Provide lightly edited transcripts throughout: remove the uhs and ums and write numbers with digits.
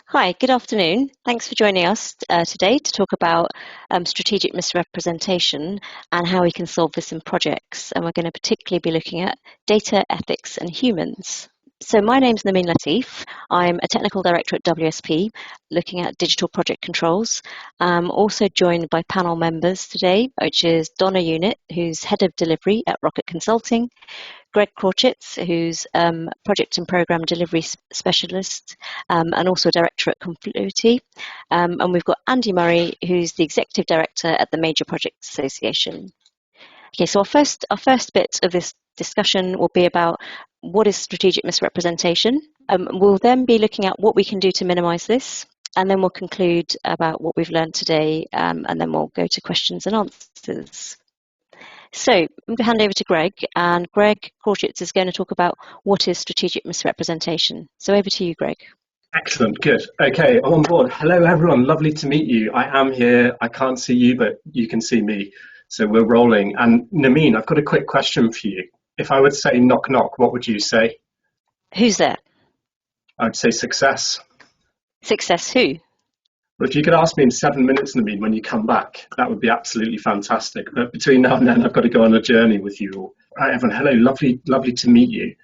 Hi, good afternoon. Thanks for joining us today to talk about strategic misrepresentation and how we can solve this in projects. And we're going to particularly be looking at data, ethics, and humans. So my name's Nermeen Latif. I'm a technical director at WSP, looking at digital project controls. I'm also joined by panel members today, which is Donna Unitt, who's head of delivery at Rocket Consulting, Greg Krawczyk, who's project and program delivery specialist and also director at Confluity. And we've got Andy Murray, who's the executive director at the Major Projects Association. Okay, so our first bit of this discussion will be about what is strategic misrepresentation. We'll then be looking at what we can do to minimize this, and then we'll conclude about what we've learned today, and then we'll go to questions and answers. So I'm going to hand over to Greg, and Greg Krawczyk is going to talk about what is strategic misrepresentation. So over to you, Greg. Excellent, good. Okay, I'm on board. Hello, everyone. Lovely to meet you. I am here. I can't see you, but you can see me. So we're rolling. And Nermeen, I've got a quick question for you. If I would say knock, knock, what would you say? Who's there? I'd say success. Success who? Well, if you could ask me in 7 minutes, Nermeen, when you come back, that would be absolutely fantastic. But between now and then, I've got to go on a journey with you all. All right, everyone. Hello, lovely to meet you.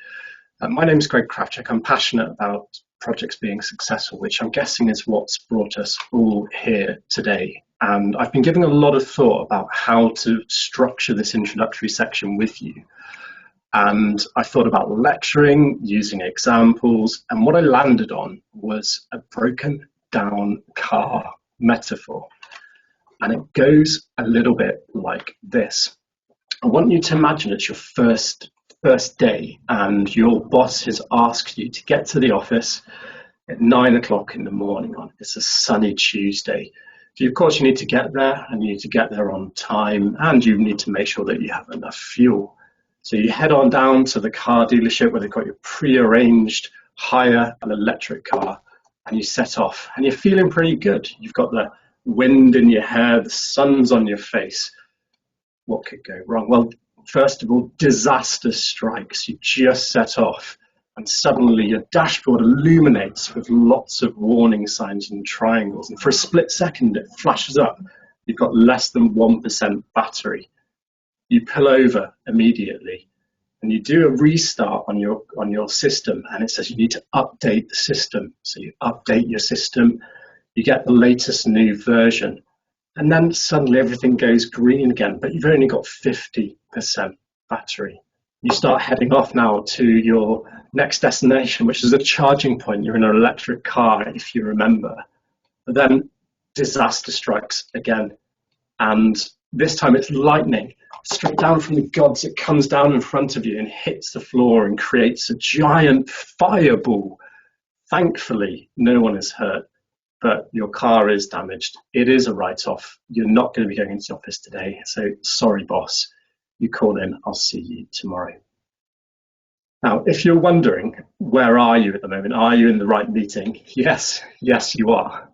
My name is Greg Krawczyk. I'm passionate about projects being successful, which I'm guessing is what's brought us all here today. And I've been giving a lot of thought about how to structure this introductory section with you. And I thought about lecturing, using examples, and what I landed on was a broken down car metaphor. And it goes a little bit like this. I want you to imagine it's your first day and your boss has asked you to get to the office at 9 o'clock in the morning. It's a sunny Tuesday. So of course you need to get there, and you need to get there on time, and you need to make sure that you have enough fuel. So you head on down to the car dealership where they've got your pre-arranged hire an electric car, and you set off and you're feeling pretty good. You've got the wind in your hair, the sun's on your face. What could go wrong? Well, first of all, disaster strikes. You just set off and suddenly your dashboard illuminates with lots of warning signs and triangles. And for a split second, it flashes up. You've got less than 1% battery. You pull over immediately and you do a restart on your system, and it says you need to update the system. So you update your system, you get the latest new version. And then suddenly everything goes green again, but you've only got 50% battery. You start heading off now to your next destination, which is a charging point. You're in an electric car, if you remember. But then disaster strikes again. And this time it's lightning. Straight down from the gods, it comes down in front of you and hits the floor and creates a giant fireball. Thankfully, no one is hurt, but your car is damaged. It is a write-off. You're not going to be going into the office today. So sorry, boss. You call in. I'll see you tomorrow. Now, if you're wondering, where are you at the moment? Are you in the right meeting? Yes, you are.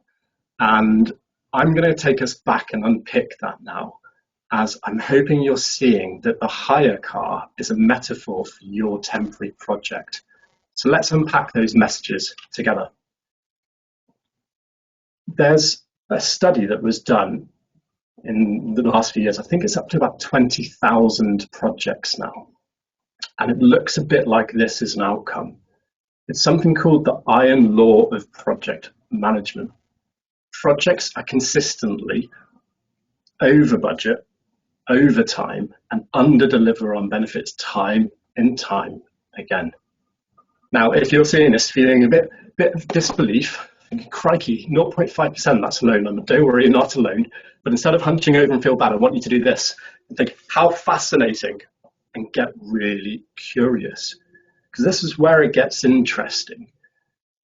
And I'm going to take us back and unpick that now, as I'm hoping you're seeing that the hire car is a metaphor for your temporary project. So let's unpack those messages together. There's a study that was done in the last few years. I think it's up to about 20,000 projects now. And it looks a bit like this as an outcome. It's something called the iron law of project management. Projects are consistently over budget, over time, and under deliver on benefits time and time again. Now, if you're seeing this feeling a bit of disbelief, thinking, crikey, 0.5%, that's alone. Don't worry, you're not alone. But instead of hunching over and feel bad, I want you to do this and think, how fascinating, and get really curious. Because this is where it gets interesting.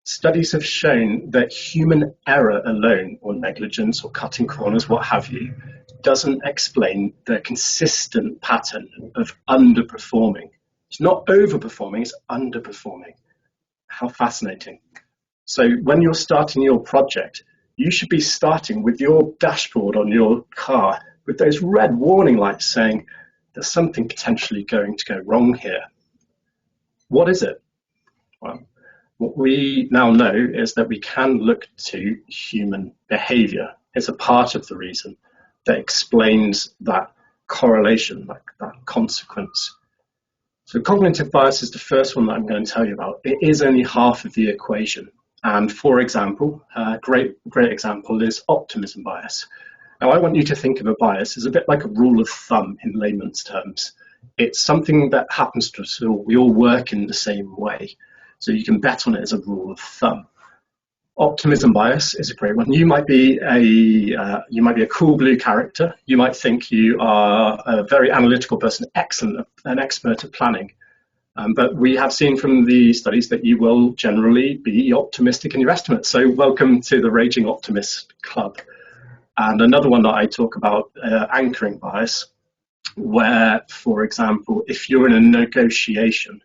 Studies have shown that human error alone, or negligence, or cutting corners, what have you, doesn't explain the consistent pattern of underperforming. It's not overperforming, it's underperforming. How fascinating. So when you're starting your project, you should be starting with your dashboard on your car with those red warning lights saying there's something potentially going to go wrong here. What is it? Well, What we now know is that we can look to human behavior. It's a part of the reason that explains that correlation, like that consequence. So cognitive bias is the first one that I'm going to tell you about. It is only half of the equation. And for example, a great example is optimism bias. Now, I want you to think of a bias as a bit like a rule of thumb in layman's terms. It's something that happens to us all. We all work in the same way. So you can bet on it as a rule of thumb. Optimism bias is a great one. You might be a cool blue character. You might think you are a very analytical person, excellent, an expert at planning. But we have seen from the studies that you will generally be optimistic in your estimates. So welcome to the Raging Optimist Club. And another one that I talk about, anchoring bias, where, for example, if you're in a negotiation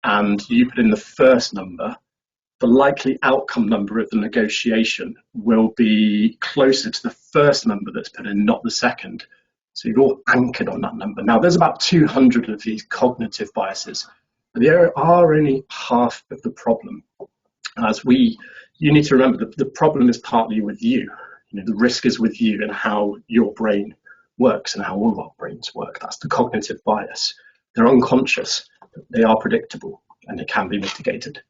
and you put in the first number, the likely outcome number of the negotiation will be closer to the first number that's put in, not the second. So you're all anchored on that number. Now, there's about 200 of these cognitive biases, but they are only half of the problem. You need to remember that the problem is partly with you. The risk is with you and how your brain works and how all of our brains work. That's the cognitive bias. They're unconscious, but they are predictable and they can be mitigated.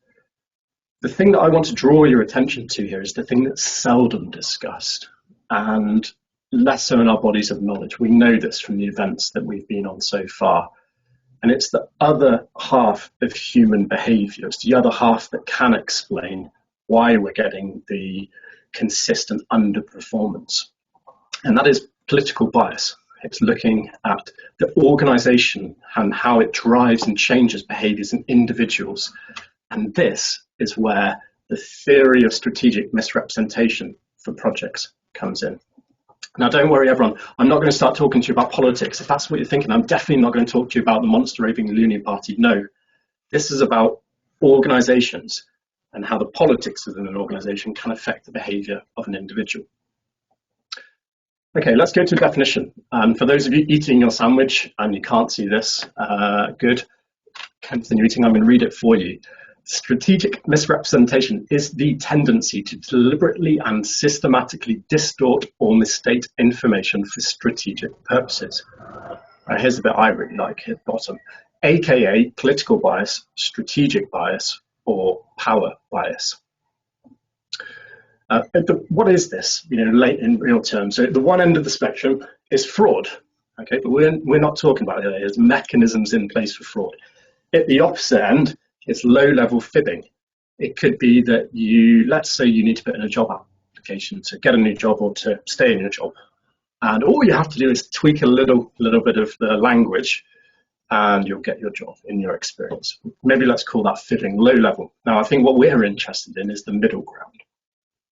The thing that I want to draw your attention to here is the thing that's seldom discussed and less so in our bodies of knowledge. We know this from the events that we've been on so far. And it's the other half of human behavior. It's the other half that can explain why we're getting the consistent underperformance. And that is political bias. It's looking at the organization and how it drives and changes behaviors in individuals. And this is where the theory of strategic misrepresentation for projects comes in. Now, don't worry, everyone. I'm not going to start talking to you about politics. If that's what you're thinking, I'm definitely not going to talk to you about the monster raving loony party. No, this is about organizations and how the politics within an organization can affect the behavior of an individual. Okay, let's go to a definition. For those of you eating your sandwich and you can't see this, good. Continue eating. I'm going to read it for you. Strategic misrepresentation is the tendency to deliberately and systematically distort or misstate information for strategic purposes. Here's the bit I really like at the bottom, aka political bias, strategic bias, or power bias. What is this? Late in real terms. So at the one end of the spectrum is fraud. Okay, but we're not talking about it. There's mechanisms in place for fraud. At the opposite end, it's low-level fibbing. It could be that let's say you need to put in a job application to get a new job or to stay in your job. And all you have to do is tweak a little bit of the language and you'll get your job in your experience. Maybe let's call that fibbing, low level. Now, I think what we're interested in is the middle ground.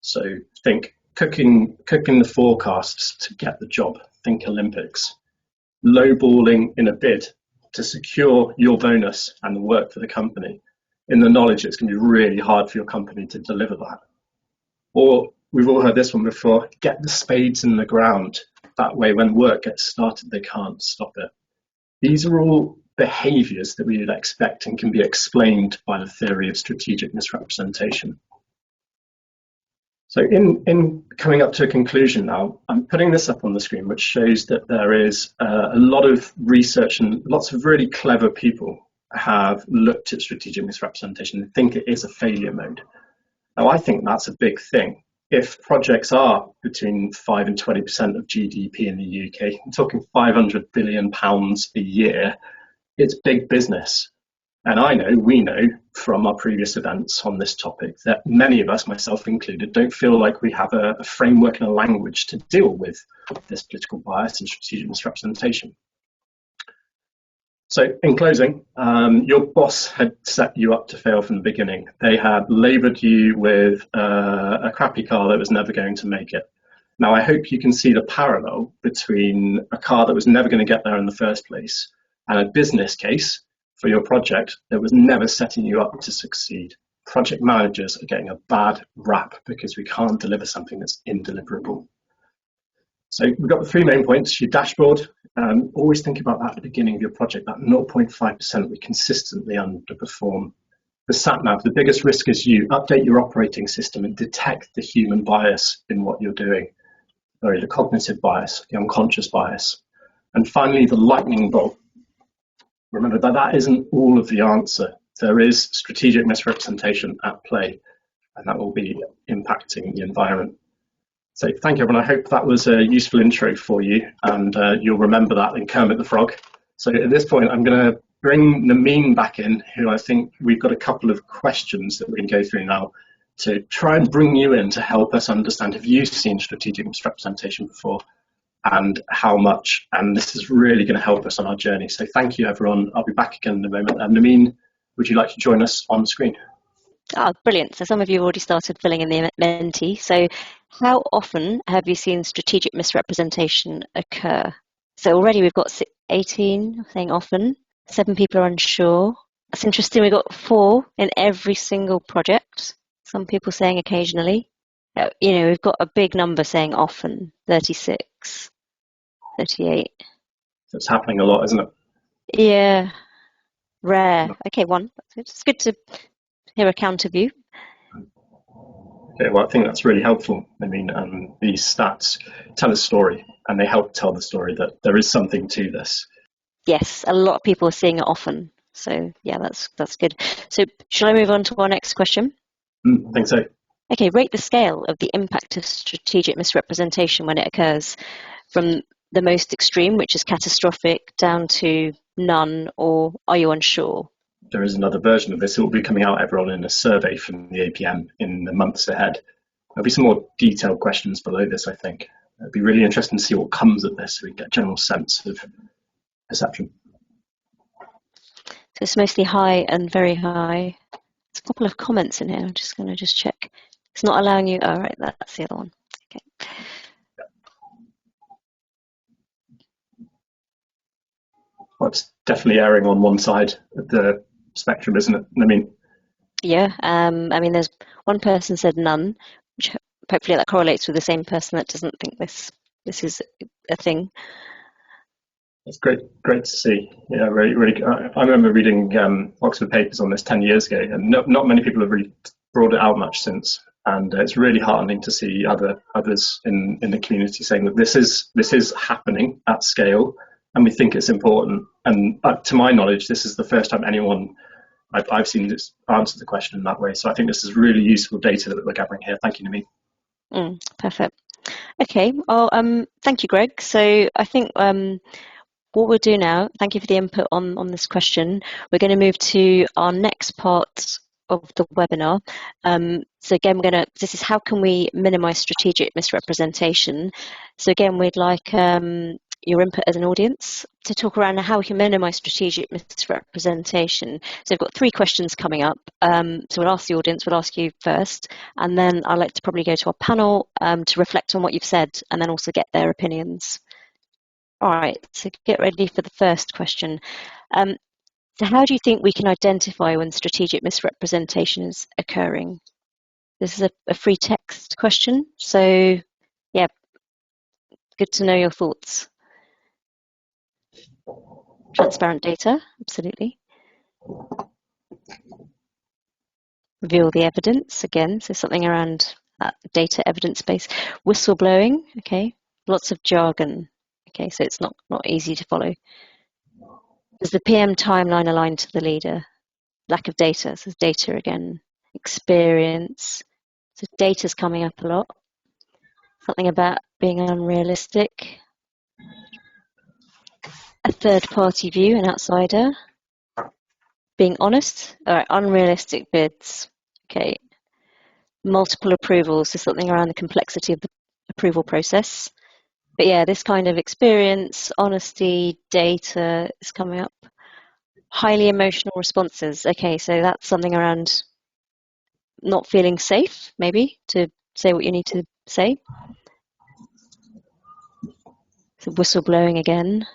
So think cooking the forecasts to get the job. Think Olympics. Lowballing in a bid to secure your bonus and the work for the company in the knowledge it's going to be really hard for your company to deliver that. Or we've all heard this one before, get the spades in the ground. That way when work gets started, they can't stop it. These are all behaviors that we would expect and can be explained by the theory of strategic misrepresentation. So in coming up to a conclusion now, I'm putting this up on the screen, which shows that there is a lot of research and lots of really clever people have looked at strategic misrepresentation and think it is a failure mode. Now, I think that's a big thing. If projects are between 5 and 20% of GDP in the UK, I'm talking £500 billion a year, it's big business. And we know from our previous events on this topic that many of us, myself included, don't feel like we have a framework and a language to deal with this political bias and strategic misrepresentation. So in closing, your boss had set you up to fail from the beginning. They had laboured you with a crappy car that was never going to make it. Now, I hope you can see the parallel between a car that was never going to get there in the first place and a business case for your project that was never setting you up to succeed. Project managers are getting a bad rap because we can't deliver something that's indeliverable. So we've got the three main points. Your dashboard, always think about that at the beginning of your project, that 0.5% we consistently underperform. the sat nav, the biggest risk is you. Update your operating system and detect the human bias in what you're doing. Sorry, the cognitive bias, the unconscious bias. And finally, the lightning bolt. Remember that that isn't all of the answer. There is strategic misrepresentation at play, and that will be impacting the environment. So thank you, everyone. I hope that was a useful intro for you, and you'll remember that in Kermit the Frog. So at this point, I'm going to bring Nermeen back in, who I think we've got a couple of questions that we're going to go through now to try and bring you in to help us understand, have you seen strategic misrepresentation before, and how much? And this is really going to help us on our journey. So thank you, everyone. I'll be back again in a moment. Nermeen, would you like to join us on screen? Oh, brilliant. So some of you have already started filling in the Menti. So how often have you seen strategic misrepresentation occur? So already we've got 18 saying often, 7 people are unsure. That's interesting. We've got 4 in every single project. Some people saying occasionally. We've got a big number saying often, 36, 38. So it's happening a lot, isn't it? Yeah, rare. Okay, 1. It's good to hear a counter view. Okay, well, I think that's really helpful. I mean, these stats tell a story, and they help tell the story that there is something to this. Yes, a lot of people are seeing it often. So yeah, that's good. So shall I move on to our next question? I think so. Okay, rate the scale of the impact of strategic misrepresentation when it occurs, from the most extreme, which is catastrophic, down to none, or are you unsure? There is another version of this. It will be coming out, everyone, in a survey from the APM in the months ahead. There'll be some more detailed questions below this, I think. It'd be really interesting to see what comes of this so we get a general sense of perception. So it's mostly high and very high. There's a couple of comments in here. I'm just going to check. It's not allowing you. Oh, right, that's the other one. Okay. Well, it's definitely erring on one side of the spectrum, isn't it? I mean, yeah. There's one person said none, which hopefully that correlates with the same person that doesn't think this is a thing. it's great to see. Yeah, really, really. I remember reading Oxford papers on this 10 years ago, and not many people have really brought it out much since. And it's really heartening to see others in the community saying that this is happening at scale, and we think it's important. And to my knowledge, this is the first time anyone I've seen this answer the question in that way. So I think this is really useful data that we're gathering here. Thank you, Nermeen. Perfect. Okay. Well, thank you, Greg. So I think what we'll do now, thank you for the input on this question. We're going to move to our next part of the webinar. So again, this is how can we minimize strategic misrepresentation. So again, we'd like your input as an audience to talk around how we can minimize strategic misrepresentation. So we've got 3 questions coming up. So we'll ask the audience, we'll ask you first, and then I'd like to probably go to our panel to reflect on what you've said and then also get their opinions. All right, so get ready for the first question. So how do you think we can identify when strategic misrepresentation is occurring? This is a free text question, so yeah, good to know your thoughts. Transparent data, absolutely. Reveal the evidence, again, so something around data evidence base. Whistleblowing, okay, lots of jargon, okay, so it's not easy to follow. Is the PM timeline aligned to the leader? Lack of data, so data again. Experience, so data's coming up a lot. Something about being unrealistic. A third-party view, an outsider. Being honest, all right, unrealistic bids, okay. Multiple approvals, so something around the complexity of the approval process. But yeah, this kind of experience, honesty, data is coming up. Highly emotional responses, okay, so that's something around not feeling safe, maybe, to say what you need to say. So whistleblowing again.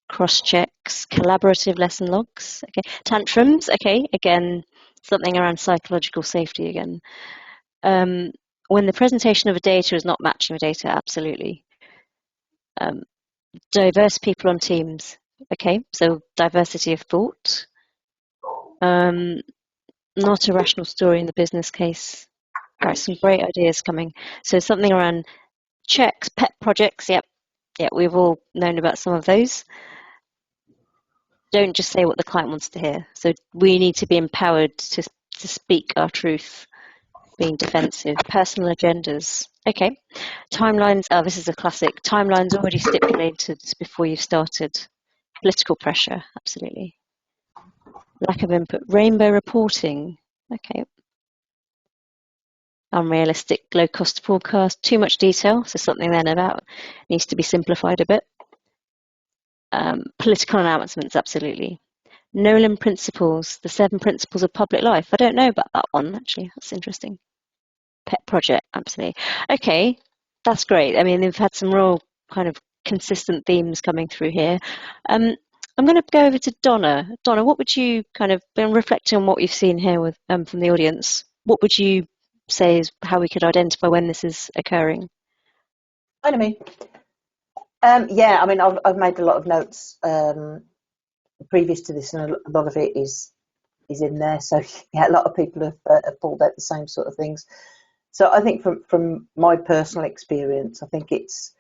Cross checks, collaborative lesson logs, okay. Tantrums, okay, again, something around psychological safety again. When the presentation of a data is not matching the data, absolutely. Diverse people on teams, okay, so diversity of thought. not a rational story in the business case. Right, some great ideas coming. So something around checks, pet projects. Yep, we've all known about some of those. Don't just say what the client wants to hear. So we need to be empowered to speak our truth, being defensive. Personal agendas. Okay. Timelines. Oh, this is a classic. Timelines already stipulated before you've started. Political pressure. Absolutely. Lack of input. Rainbow reporting. Okay. Unrealistic, low-cost forecast. Too much detail. So something then about needs to be simplified a bit. Political announcements. Absolutely. Nolan principles, the 7 principles of public life. I don't know about that one, actually. That's interesting. Pet project, absolutely. Okay, that's great. I mean, they've had some real kind of consistent themes coming through here. I'm going to go over to Donna. Donna, what would you kind of, been reflecting on what you've seen here with from the audience, what would you say is how we could identify when this is occurring? Hi, Nermeen. Yeah, I mean, I've made a lot of notes previous to this, and a lot of it is in there. So yeah, a lot of people have pulled out the same sort of things. So I think from my personal experience, I think it's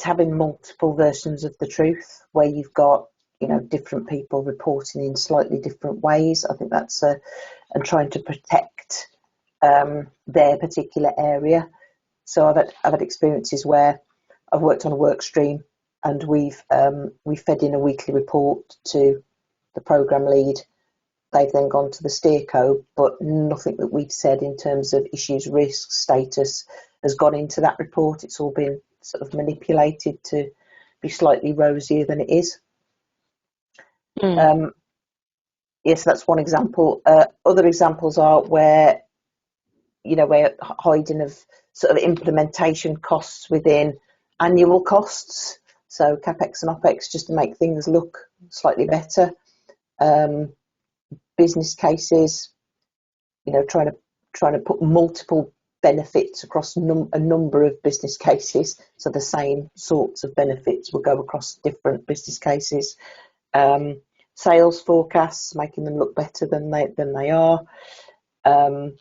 having multiple versions of the truth where you've got, you know, different people reporting in slightly different ways. I think that's and trying to protect their particular area. So I've had experiences where I've worked on a work stream and we've fed in a weekly report to the programme lead. They've then gone to the steerco, but nothing that we've said in terms of issues, risks, status has gone into that report. It's all been sort of manipulated to be slightly rosier than it is. Yes, that's one example. Other examples are where, you know, where hiding of sort of implementation costs within annual costs. So CapEx and OpEx just to make things look slightly better. Business cases, you know, trying to put multiple benefits across a number of business cases, so the same sorts of benefits will go across different business cases. Sales forecasts, making them look better than they are, to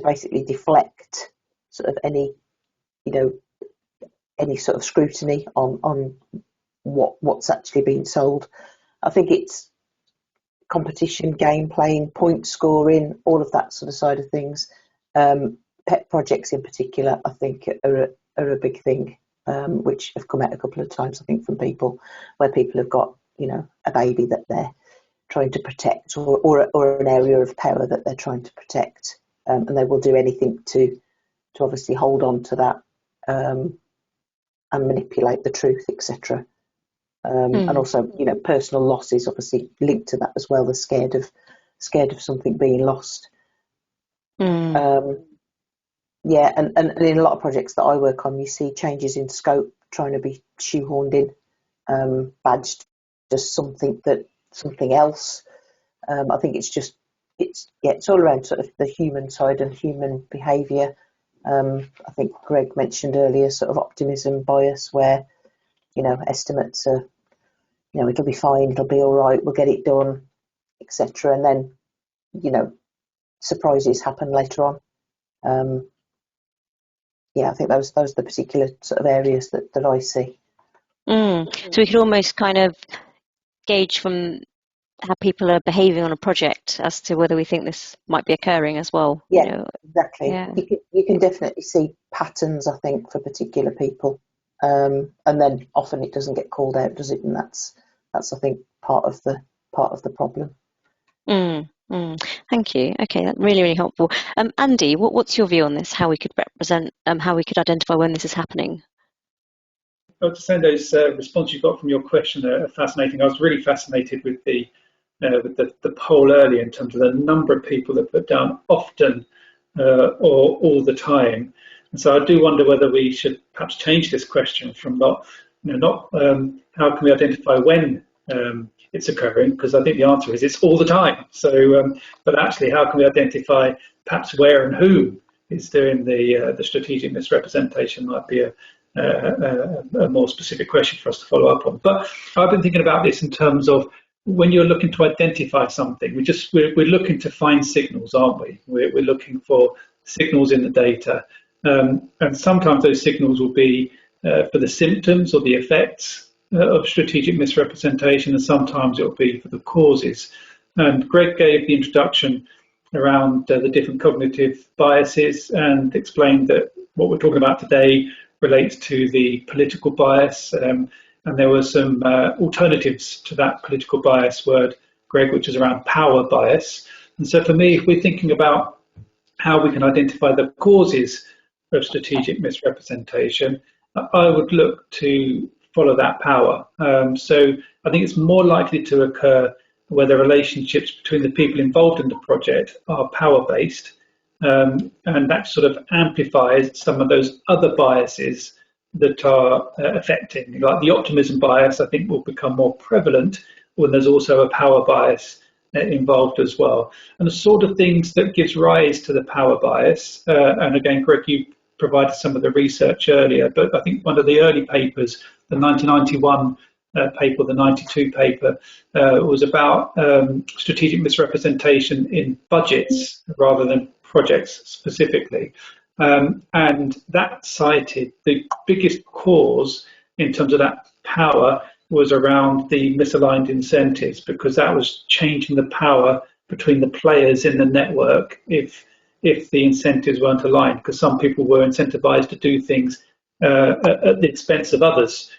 basically deflect sort of any, you know, any sort of scrutiny on what's actually being sold. I think it's competition, game playing, point scoring, all of that sort of side of things. Pet projects in particular, I think, are a big thing, which have come out a couple of times, I think, from people where people have got, you know, a baby that they're trying to protect, or an area of power that they're trying to protect, and they will do anything to obviously hold on to that and manipulate the truth, etc. And also, you know, personal loss is obviously linked to that as well. They're scared of something being lost. Yeah, and in a lot of projects that I work on, you see changes in scope trying to be shoehorned in, badged as something else. I think it's all around sort of the human side and human behaviour. I think Greg mentioned earlier sort of optimism bias, where, you know, estimates are, you know, it'll be fine, it'll be all right, we'll get it done, etc. And then, you know, surprises happen later on. Yeah, I think those are the particular sort of areas that I see. So we could almost kind of gauge from how people are behaving on a project as to whether we think this might be occurring as well. Yeah, you know? Exactly. Yeah. You can definitely see patterns, I think, for particular people, and then often it doesn't get called out, does it? And that's I think part of the problem. Thank you. Okay, that's really, really helpful. Andy, what's your view on this? How we could represent, how we could identify when this is happening? Well, to say those responses you got from your question are fascinating. I was really fascinated with the poll earlier in terms of the number of people that put down often or all the time. And so I do wonder whether we should perhaps change this question from not how can we identify when it's occurring, because I think the answer is it's all the time. So, but actually, how can we identify perhaps where and who is doing the strategic misrepresentation might be a more specific question for us to follow up on. But I've been thinking about this in terms of when you're looking to identify something, we're looking to find signals, aren't we? We're looking for signals in the data, and sometimes those signals will be for the symptoms or the effects of strategic misrepresentation, and sometimes it will be for the causes. And Greg gave the introduction around the different cognitive biases and explained that what we're talking about today relates to the political bias, and there were some alternatives to that political bias word, Greg, which is around power bias. And so for me, if we're thinking about how we can identify the causes of strategic misrepresentation, I would look to follow that power. So I think it's more likely to occur where the relationships between the people involved in the project are power-based, and that sort of amplifies some of those other biases that are affecting, like the optimism bias, I think will become more prevalent when there's also a power bias involved as well. And the sort of things that gives rise to the power bias, and again, Greg, you provided some of the research earlier, but I think one of the early papers, the 1991 paper, the 92 paper, was about strategic misrepresentation in budgets rather than projects specifically. And that cited the biggest cause in terms of that power was around the misaligned incentives, because that was changing the power between the players in the network if the incentives weren't aligned, because some people were incentivized to do things at the expense of others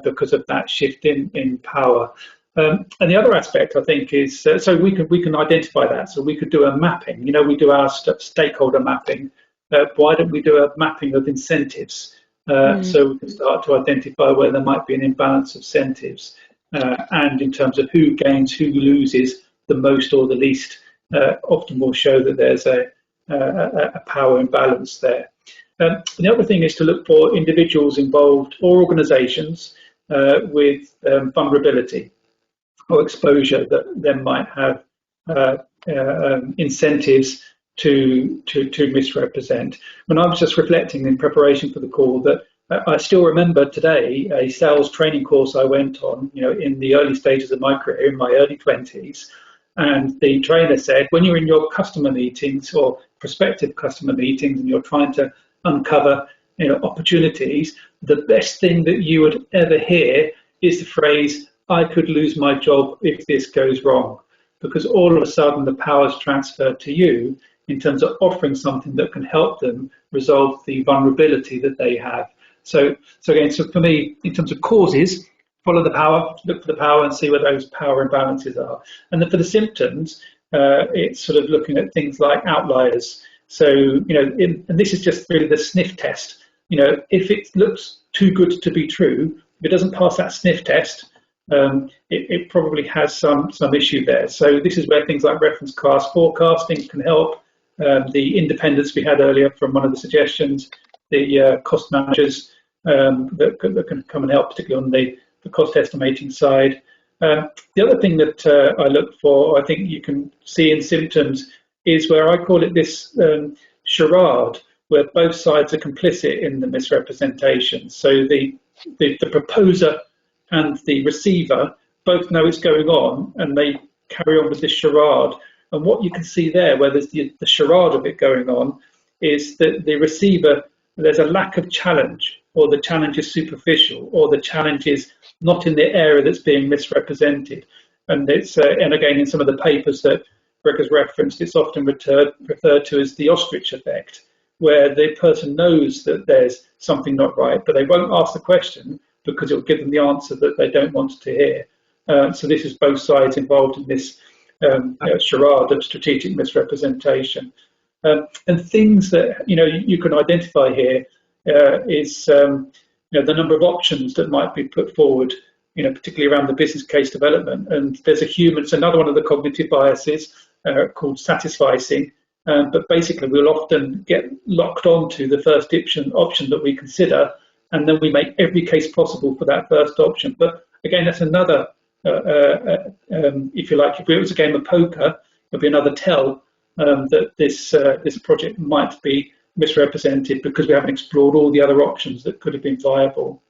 because of that shift in power. And the other aspect, I think, is so we can identify that. So we could do a mapping. You know, we do our stakeholder mapping. Why don't we do a mapping of incentives? So we can start to identify where there might be an imbalance of incentives, and in terms of who gains, who loses the most or the least, often will show that there's a power imbalance there. The other thing is to look for individuals involved or organisations with vulnerability or exposure that then might have incentives to misrepresent. When I was just reflecting in preparation for the call, that I still remember today a sales training course I went on, you know, in the early stages of my career, in my early 20s, and the trainer said, when you're in your customer meetings or prospective customer meetings and you're trying to uncover, you know, opportunities, the best thing that you would ever hear is the phrase, "I could lose my job if this goes wrong," because all of a sudden the power's transferred to you in terms of offering something that can help them resolve the vulnerability that they have. So again, for me, in terms of causes, follow the power, look for the power and see where those power imbalances are. And then for the symptoms, it's sort of looking at things like outliers. So, you know, and this is just really the sniff test. You know, if it looks too good to be true, if it doesn't pass that sniff test, it probably has some issue there. So this is where things like reference class forecasting can help. The independence we had earlier from one of the suggestions, the cost managers that can come and help, particularly on the cost estimating side. The other thing that I look for, I think you can see in symptoms, is where I call it this charade, where both sides are complicit in the misrepresentation. So the proposer and the receiver both know it's going on, and they carry on with this charade. And what you can see there, where there's the charade of it going on, is that the receiver, there's a lack of challenge, or the challenge is superficial, or the challenge is not in the area that's being misrepresented. And it's and again, in some of the papers that Greg has referenced, it's often referred to as the ostrich effect, where the person knows that there's something not right, but they won't ask the question because it will give them the answer that they don't want to hear. So this is both sides involved in this charade of strategic misrepresentation. And things that you can identify here is the number of options that might be put forward, particularly around the business case development. And there's it's another one of the cognitive biases called satisficing. But basically, we'll often get locked onto the first option that we consider, and then we make every case possible for that first option. But again, that's another, if you like, if it was a game of poker, it'd be another tell that this project might be misrepresented because we haven't explored all the other options that could have been viable.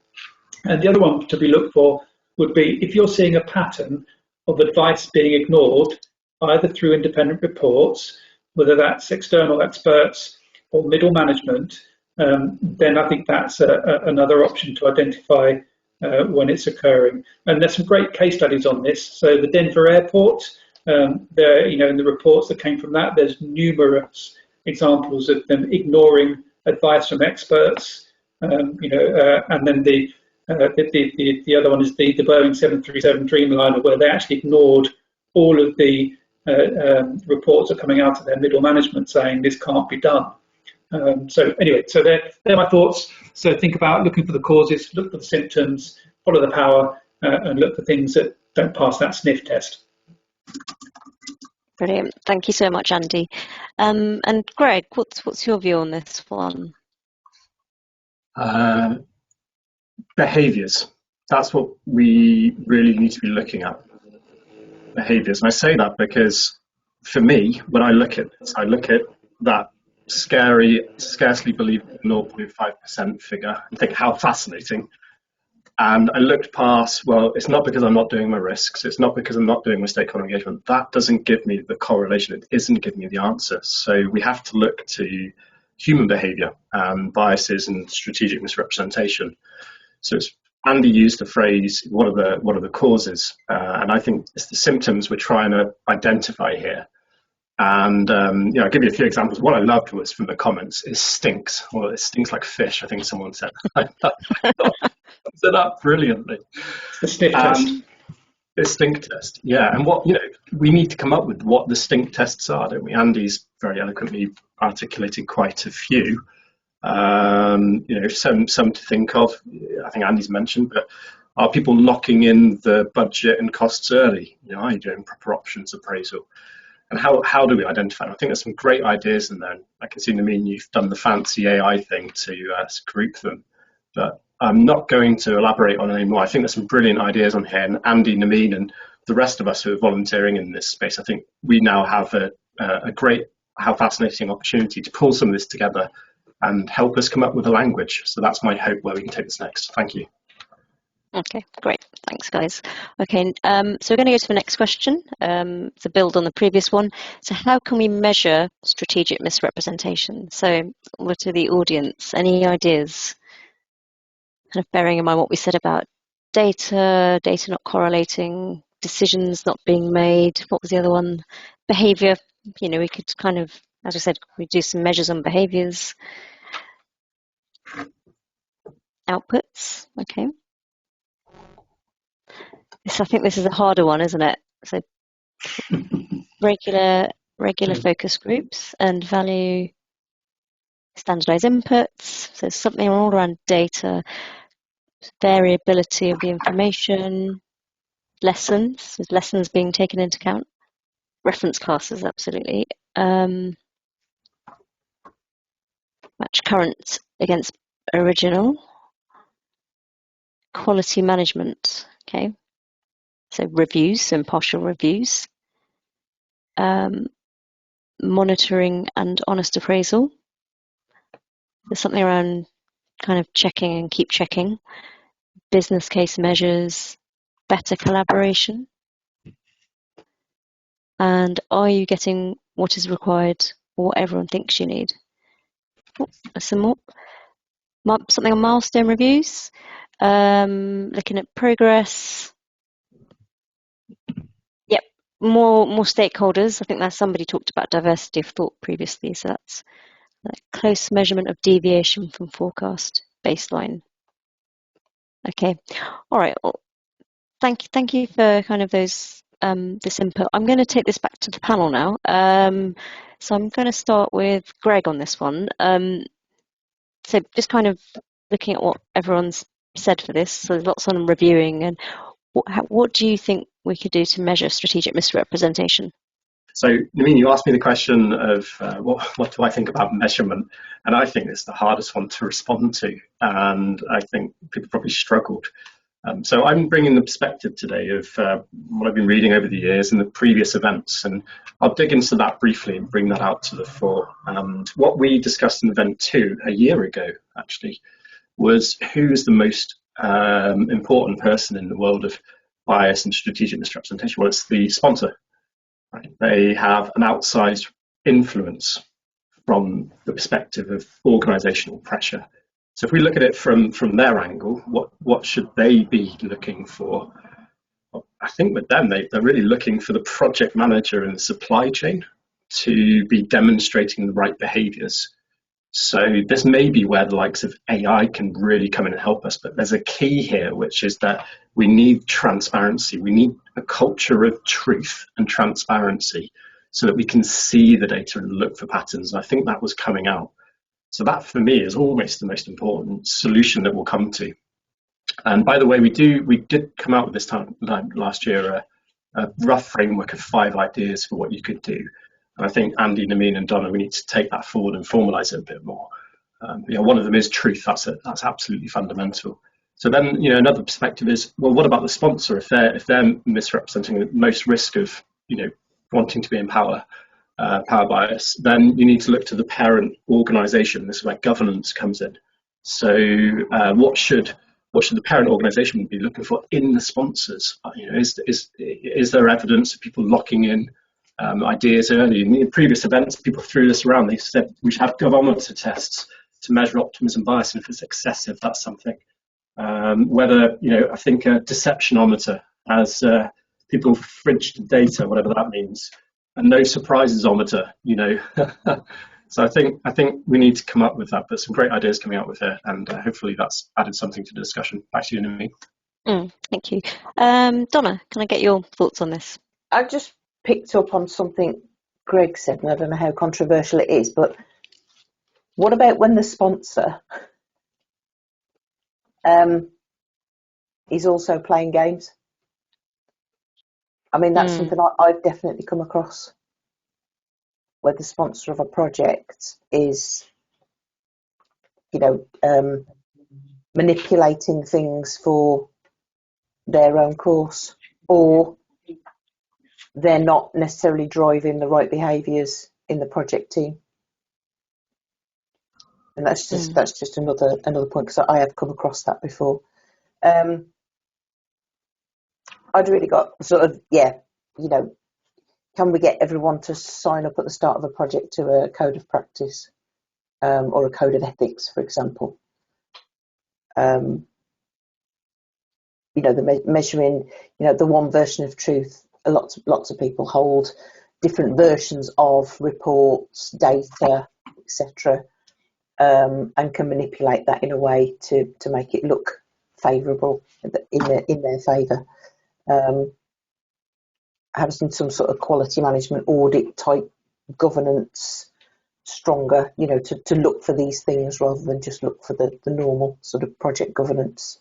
And the other one to be looked for would be if you're seeing a pattern of advice being ignored, either through independent reports, whether that's external experts or middle management, then I think that's another option to identify when it's occurring. And there's some great case studies on this. So the Denver airport, there, in the reports that came from that, there's numerous examples of them ignoring advice from experts. And then the other one is the Boeing 737 Dreamliner, where they actually ignored all of the reports that are coming out of their middle management saying this can't be done. So they're my thoughts. So think about looking for the causes, look for the symptoms, follow the power, and look for things that don't pass that sniff test. Brilliant. Thank you so much, Andy. And Greg, what's your view on this one? Behaviours. That's what we really need to be looking at. Behaviours. And I say that because for me, when I look at this, I look at that scary, scarcely believable 0.5% figure and think how fascinating. And I looked past, well, it's not because I'm not doing my risks. It's not because I'm not doing my stakeholder engagement. That doesn't give me the correlation. It isn't giving me the answer. So we have to look to human behavior and biases and strategic misrepresentation. So Andy used the phrase, what are the causes? And I think it's the symptoms we're trying to identify here. And I'll give you a few examples. What I loved was from the comments is stinks. Well, it stinks like fish, I think someone said. Sums it up brilliantly. The sniff test. The stink test, yeah. And we need to come up with what the stink tests are, don't we? Andy's very eloquently articulated quite a few. Some to think of. I think Andy's mentioned, but are people locking in the budget and costs early? Are you doing proper options appraisal? And how do we identify them? I think there's some great ideas in there. I can see, Nermeen, you've done the fancy AI thing to group them, but I'm not going to elaborate on it anymore. I think there's some brilliant ideas on here, and Andy, Nermeen, and the rest of us who are volunteering in this space, I think we now have a great, how fascinating opportunity to pull some of this together and help us come up with a language. So that's my hope where we can take this next. Thank you. Okay, great. Thanks, guys. Okay, so we're going to go to the next question to build on the previous one. So how can we measure strategic misrepresentation? So what are the audience? Any ideas? Kind of bearing in mind what we said about data not correlating, decisions not being made. What was the other one? Behaviour. We could kind of, as I said, we do some measures on behaviours. Outputs. Okay. I think this is a harder one, isn't it? So regular focus groups and value standardized inputs. So something all around data, variability of the information, lessons, with lessons being taken into account, reference classes, absolutely. Match current against original. Quality management, okay. So reviews, impartial reviews. Monitoring and honest appraisal. There's something around kind of checking and keep checking. Business case measures, better collaboration. And are you getting what is required or what everyone thinks you need? Some more. Something on milestone reviews. Looking at progress. Yep, more stakeholders. I think that somebody talked about diversity of thought previously, so that's close measurement of deviation from forecast baseline. Okay, all right. Well, thank you for kind of those this input. I'm going to take this back to the panel now. So I'm going to start with Greg on this one. So just kind of looking at what everyone's said for this. So there's lots on reviewing, and what do you think we could do to measure strategic misrepresentation? So, Nermeen, you asked me the question of what do I think about measurement, and I think it's the hardest one to respond to, and I think people probably struggled. So I'm bringing the perspective today of what I've been reading over the years and the previous events, and I'll dig into that briefly and bring that out to the fore. And what we discussed in event 2 a year ago, actually, was who's the most important person in the world of bias and strategic misrepresentation? Well, it's the sponsor. Right? They have an outsized influence from the perspective of organisational pressure. So if we look at it from their angle, what should they be looking for? Well, I think with them, they're really looking for the project manager in the supply chain to be demonstrating the right behaviours. So this may be where the likes of AI can really come in and help us, but there's a key here, which is that we need transparency. We need a culture of truth and transparency so that we can see the data and look for patterns. And I think that was coming out. So that for me is almost the most important solution that we'll come to. And by the way, we did come out with this time last year a rough framework of 5 ideas for what you could do. And I think Andy, Nermeen and Donna, we need to take that forward and formalise it a bit more. One of them is truth. That's absolutely fundamental. So then, another perspective is, well, what about the sponsor? If they're misrepresenting the most risk of, wanting to be in power bias, then you need to look to the parent organisation. This is where governance comes in. So what should the parent organisation be looking for in the sponsors? Is there evidence of people locking in ideas early? In previous events, people threw this around. They said we should have govometer tests to measure optimism bias, and if it's excessive, that's something. I think a deceptionometer, as people fridge the data, whatever that means, and no surprises-ometer. So I think we need to come up with that. But some great ideas coming out with it, and hopefully that's added something to the discussion. Back to you, Nermeen. Thank you, Donna. Can I get your thoughts on this? I just picked up on something Greg said, and I don't know how controversial it is, but what about when the sponsor is also playing games? I mean, that's something I've definitely come across, where the sponsor of a project is, manipulating things for their own course, or they're not necessarily driving the right behaviours in the project team. And that's just another point, because I have come across that before. I'd really got sort of, can we get everyone to sign up at the start of a project to a code of practice, or a code of ethics, for example? The measuring, the one version of truth. Lots of people hold different versions of reports, data, etc., and can manipulate that in a way to make it look favourable in their favour. Having some sort of quality management audit type governance stronger, to look for these things rather than just look for the normal sort of project governance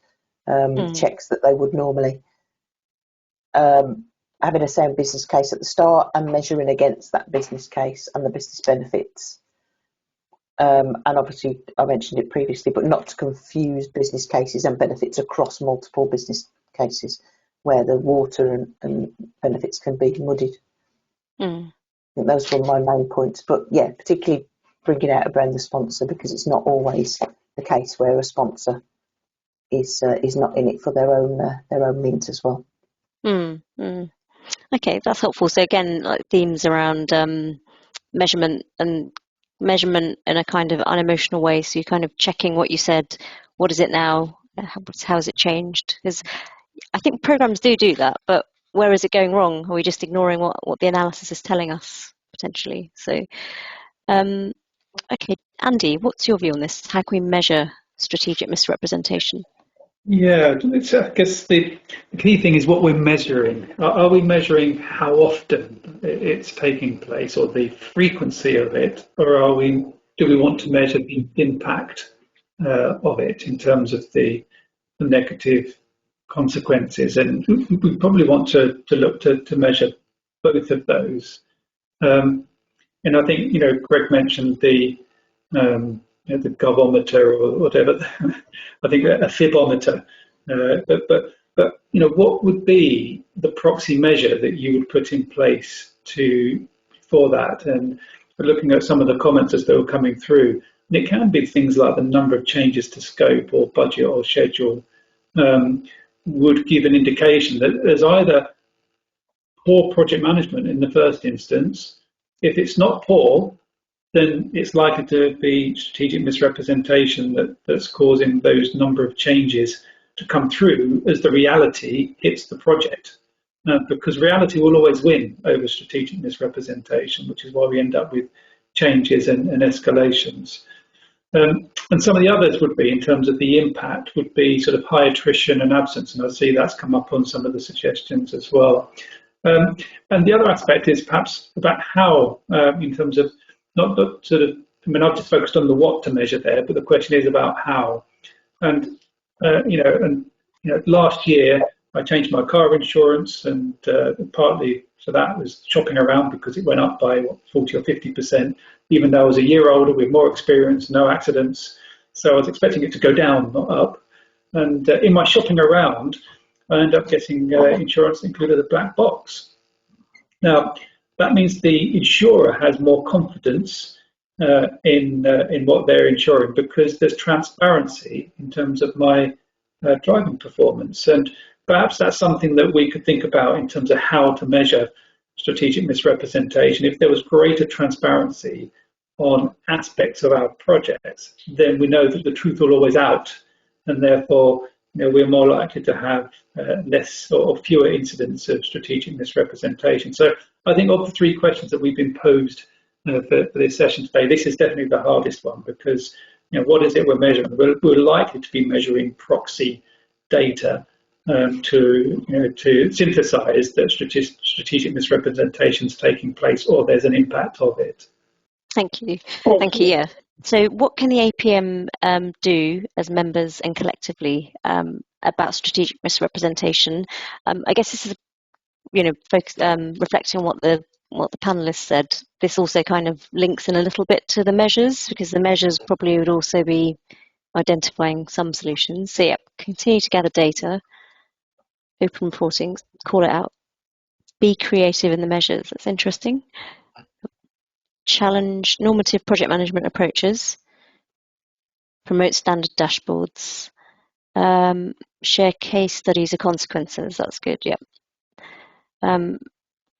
checks that they would normally. Having a sound business case at the start and measuring against that business case and the business benefits. And obviously, I mentioned it previously, but not to confuse business cases and benefits across multiple business cases, where the water and benefits can be muddied. I think those were my main points. But yeah, particularly bringing out around the sponsor, because it's not always the case where a sponsor is not in it for their own means as well. Okay, that's helpful. So again, like themes around measurement in a kind of unemotional way. So you're kind of checking what you said. What is it now? How has it changed? Because I think programs do that, but where is it going wrong? Are we just ignoring what the analysis is telling us potentially? So, okay, Andy, what's your view on this? How can we measure strategic misrepresentation? Yeah, I guess the key thing is what we're measuring. Are we measuring how often it's taking place, or the frequency of it, or do we want to measure the impact of it in terms of the negative consequences? And we probably want to look to measure both of those. And I think, Greg mentioned the govometer or whatever. I think a fibometer. But what would be the proxy measure that you would put in place for that? And we're looking at some of the comments as they were coming through, and it can be things like the number of changes to scope or budget or schedule, would give an indication that there's either poor project management in the first instance. If it's not poor, then it's likely to be strategic misrepresentation that's causing those number of changes to come through as the reality hits the project. Because reality will always win over strategic misrepresentation, which is why we end up with changes and escalations. And some of the others would be, in terms of the impact, would be sort of high attrition and absence, and I see that's come up on some of the suggestions as well. And the other aspect is perhaps about how, in terms of not sort of, I mean, I've just focused on the what to measure there, but the question is about how. And last year I changed my car insurance, and partly so that was shopping around because it went up by 40 or 50%, even though I was a year older with more experience, no accidents. So I was expecting it to go down, not up. And in my shopping around, I ended up getting insurance that included a black box. Now, that means the insurer has more confidence in what they're insuring, because there's transparency in terms of my driving performance. And perhaps that's something that we could think about in terms of how to measure strategic misrepresentation. If there was greater transparency on aspects of our projects, then we know that the truth will always out, and therefore we're more likely to have less or fewer incidents of strategic misrepresentation. So I think of the three questions that we've been posed for this session today, this is definitely the hardest one, because what is it we're measuring? We're likely to be measuring proxy data to synthesize that strategic misrepresentation is taking place, or there's an impact of it. Thank you. Thank you. Yeah. So what can the APM do as members and collectively about strategic misrepresentation? I guess this is, reflecting on what the panelists said. This also kind of links in a little bit to the measures, because the measures probably would also be identifying some solutions. So yeah, continue to gather data, open reporting, call it out, be creative in the measures. That's interesting. Challenge normative project management approaches, promote standard dashboards, share case studies of consequences. That's good, yep.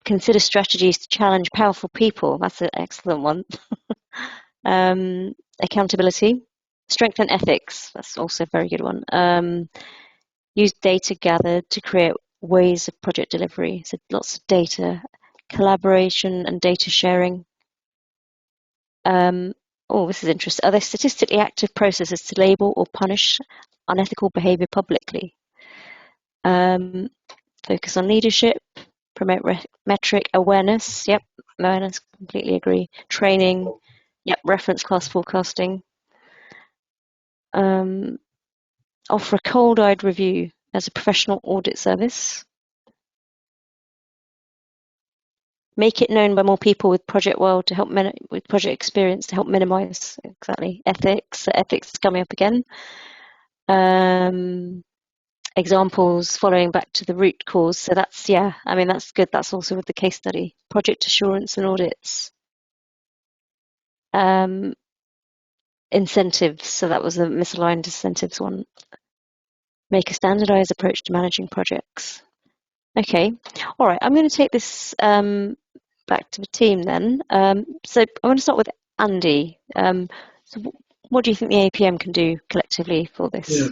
Consider strategies to challenge powerful people. That's an excellent one. Accountability, strengthen ethics. That's also a very good one. Use data gathered to create ways of project delivery. So lots of data, collaboration and data sharing. This is interesting. Are there statistically active processes to label or punish unethical behaviour publicly? Focus on leadership, promote metric awareness. Yep, awareness, completely agree. Training. Yep, reference class forecasting. Offer a cold-eyed review as a professional audit service. Make it known by more people with project world to help with project experience to help minimise ethics. Ethics is coming up again. Examples following back to the root cause. So that's that's good. That's also with the case study. Project assurance and audits. Incentives. So that was the misaligned incentives one. Make a standardised approach to managing projects. Okay, all right. I'm going to take this back to the team then. So I'm going to start with Andy. So what do you think the APM can do collectively for this? Yeah.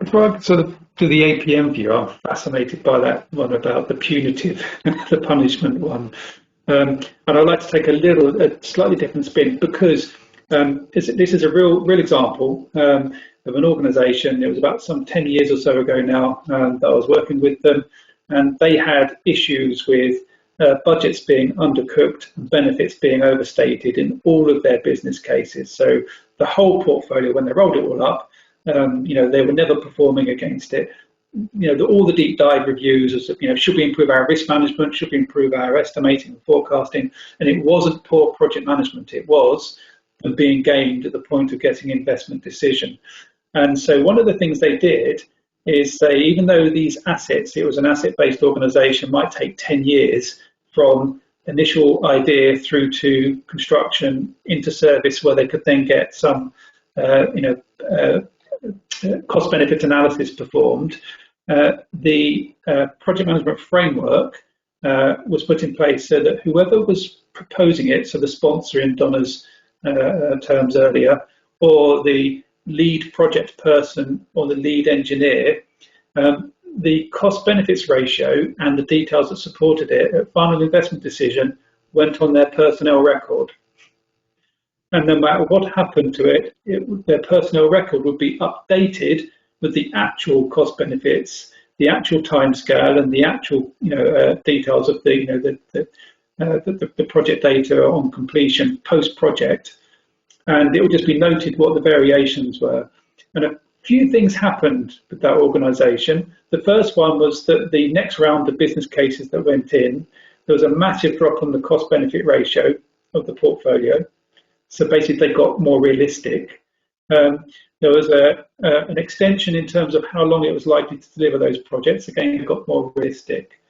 Before I sort of do the APM view, I'm fascinated by that one about the punitive, the punishment one. And I'd like to take a slightly different spin, because this is a real example of an organisation. It was about some 10 years or so ago now that I was working with them, and they had issues with budgets being undercooked and benefits being overstated in all of their business cases. So the whole portfolio, when they rolled it all up, they were never performing against it. All the deep dive reviews of, should we improve our risk management? Should we improve our estimating and forecasting? And it wasn't poor project management. It was being gamed at the point of getting investment decision. And so one of the things they did is say, even though these assets, it was an asset-based organisation, might take 10 years from initial idea through to construction into service, where they could then get some cost-benefit analysis performed, the project management framework was put in place so that whoever was proposing it, so the sponsor in Donna's terms earlier, or the lead project person or the lead engineer, the cost benefits ratio and the details that supported it at final investment decision went on their personnel record. And no matter what happened to it, their personnel record would be updated with the actual cost benefits, the actual timescale, and the actual details of the project data on completion post project. And it would just be noted what the variations were. And a few things happened with that organisation. The first one was that the next round of business cases that went in, there was a massive drop on the cost benefit ratio of the portfolio. So basically they got more realistic. There was an extension in terms of how long it was likely to deliver those projects. Again, it got more realistic.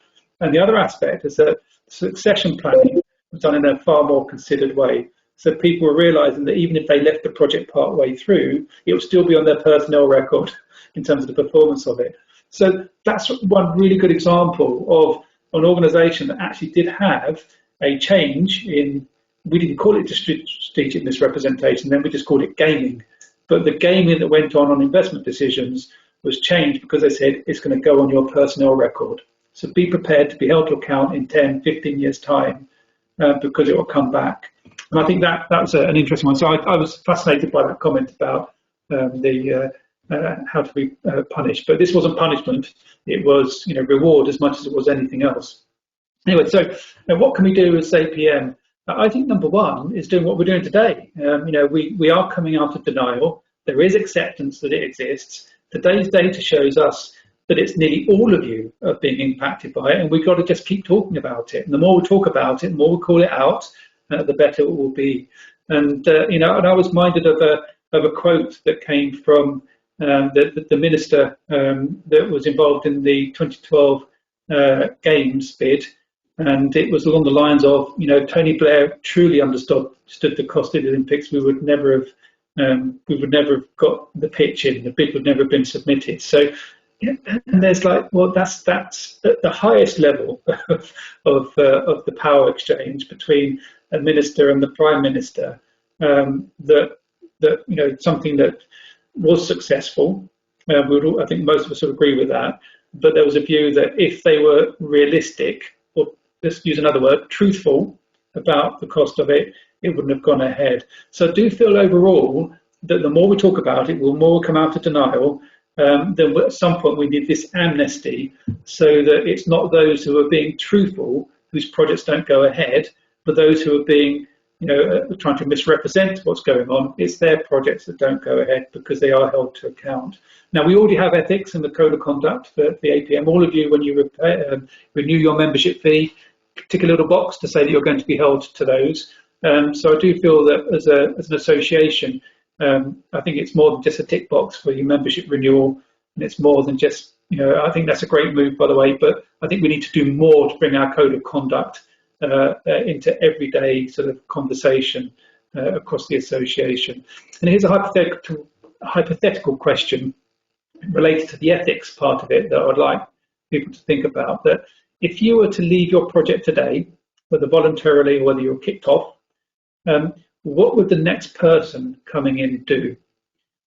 And the other aspect is that succession planning was done in a far more considered way. So people were realising that even if they left the project part way through, it would still be on their personnel record in terms of the performance of it. So that's one really good example of an organisation that actually did have a change in, we didn't call it strategic misrepresentation, then we just called it gaming. But the gaming that went on investment decisions was changed because they said it's going to go on your personnel record. So be prepared to be held to account in 10, 15 years' time because it will come back. And I think that was an interesting one. So I was fascinated by that comment about how to be punished. But this wasn't punishment. It was reward as much as it was anything else. Anyway, so what can we do as APM? I think number one is doing what we're doing today. We are coming out of denial. There is acceptance that it exists. Today's data shows us that it's nearly all of you are being impacted by it, and we've got to just keep talking about it. And the more we talk about it, the more we call it out, the better it will be. And and I was minded of a quote that came from the minister that was involved in the 2012 Games bid. And it was along the lines of, Tony Blair truly understood the cost of the Olympics. We would never have got the pitch in. The bid would never have been submitted. So, and there's that's at the highest level of the power exchange between a minister and the prime minister. That something that was successful. I think most of us would agree with that. But there was a view that if they were realistic, or let's use another word, truthful about the cost of it, it wouldn't have gone ahead. So I do feel overall that the more we talk about it, the more we'll come out of denial. Then at some point we need this amnesty so that it's not those who are being truthful whose projects don't go ahead, but those who are being, trying to misrepresent what's going on. It's their projects that don't go ahead because they are held to account. Now, we already have ethics in the code of conduct for the APM. All of you, when you renew your membership fee, tick a little box to say that you're going to be held to those. So I do feel that as an association, I think it's more than just a tick box for your membership renewal, and it's more than just, I think that's a great move, by the way, but I think we need to do more to bring our code of conduct into everyday sort of conversation across the association. And here's a hypothetical question related to the ethics part of it that I'd like people to think about, that if you were to leave your project today, whether voluntarily or whether you're kicked off, what would the next person coming in do?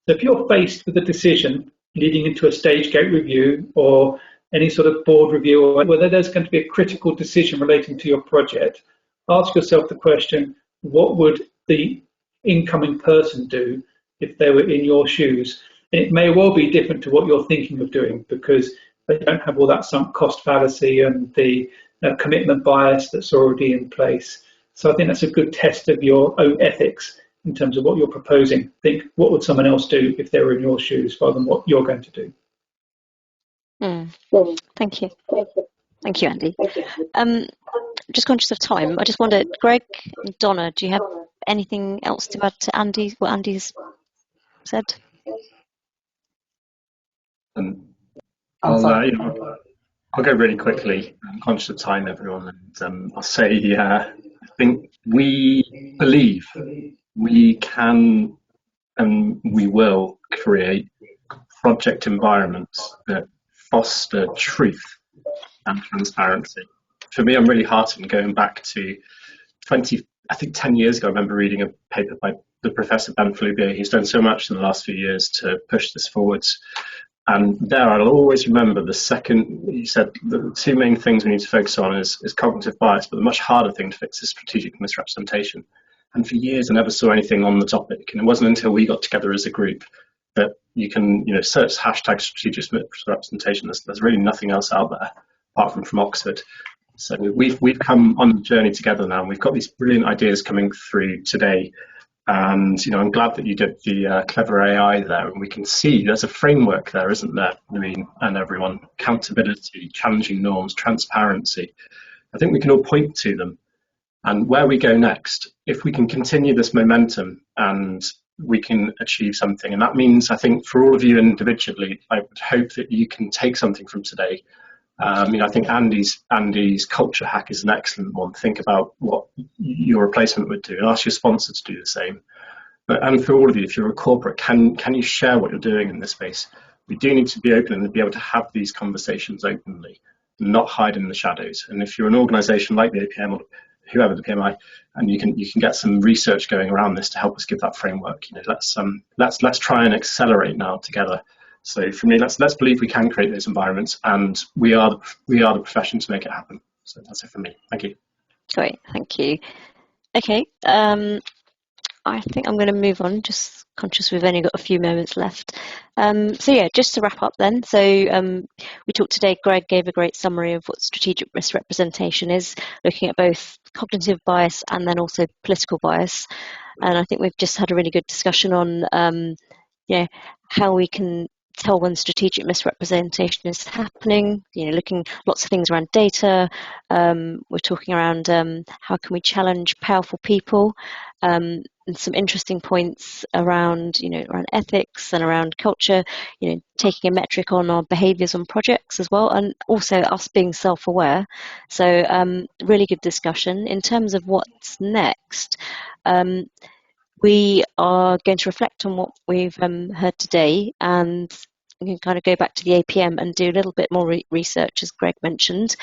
So if you're faced with a decision leading into a stage gate review or any sort of board review, or whether there's going to be a critical decision relating to your project, ask yourself the question, what would the incoming person do if they were in your shoes? And it may well be different to what you're thinking of doing because they don't have all that sunk cost fallacy and the commitment bias that's already in place. So I think that's a good test of your own ethics in terms of what you're proposing. Think, what would someone else do if they were in your shoes rather than what you're going to do? Thank you. Thank you, Andy. Just conscious of time, I just wondered, Greg, Donna, do you have anything else to add to Andy, what Andy's said? I'll go really quickly. I'm conscious of time, everyone, and I'll say, I think we believe we can and we will create project environments that foster truth and transparency. For me, I'm really heartened going back to 10 years ago. I remember reading a paper by the Professor Ben Flubier. He's done so much in the last few years to push this forwards. And there, I'll always remember the second, he said the two main things we need to focus on is cognitive bias, but the much harder thing to fix is strategic misrepresentation. And for years, I never saw anything on the topic. And it wasn't until we got together as a group that you can, search hashtag strategic misrepresentation. There's really nothing else out there apart from Oxford. So we've come on the journey together now, and we've got these brilliant ideas coming through today. And I'm glad that you did the clever AI there, and we can see there's a framework there, isn't there? And everyone, accountability, challenging norms, transparency. I think we can all point to them. And where we go next, if we can continue this momentum and we can achieve something, and that means, I think, for all of you individually, I would hope that you can take something from today. I think Andy's culture hack is an excellent one. Think about what your replacement would do and ask your sponsor to do the same. And for all of you, if you're a corporate, can you share what you're doing in this space? We do need to be open and be able to have these conversations openly, and not hide in the shadows. And if you're an organisation like the APM or whoever the PMI, and you can get some research going around this to help us give that framework. Let's try and accelerate now together. So for me, let's believe we can create those environments, and we are the profession to make it happen. So that's it for me. Thank you. Great, thank you. Okay, I think I'm going to move on, just conscious we've only got a few moments left. So yeah, just to wrap up then. So we talked today, Greg gave a great summary of what strategic misrepresentation is, looking at both cognitive bias and then also political bias. And I think we've just had a really good discussion on how we can tell when strategic misrepresentation is happening, looking lots of things around data. We're talking around how can we challenge powerful people, and some interesting points around, around ethics and around culture, taking a metric on our behaviours on projects as well, and also us being self-aware. So really good discussion. In terms of what's next, we are going to reflect on what we've heard today, and we can kind of go back to the APM and do a little bit more research, as Greg mentioned,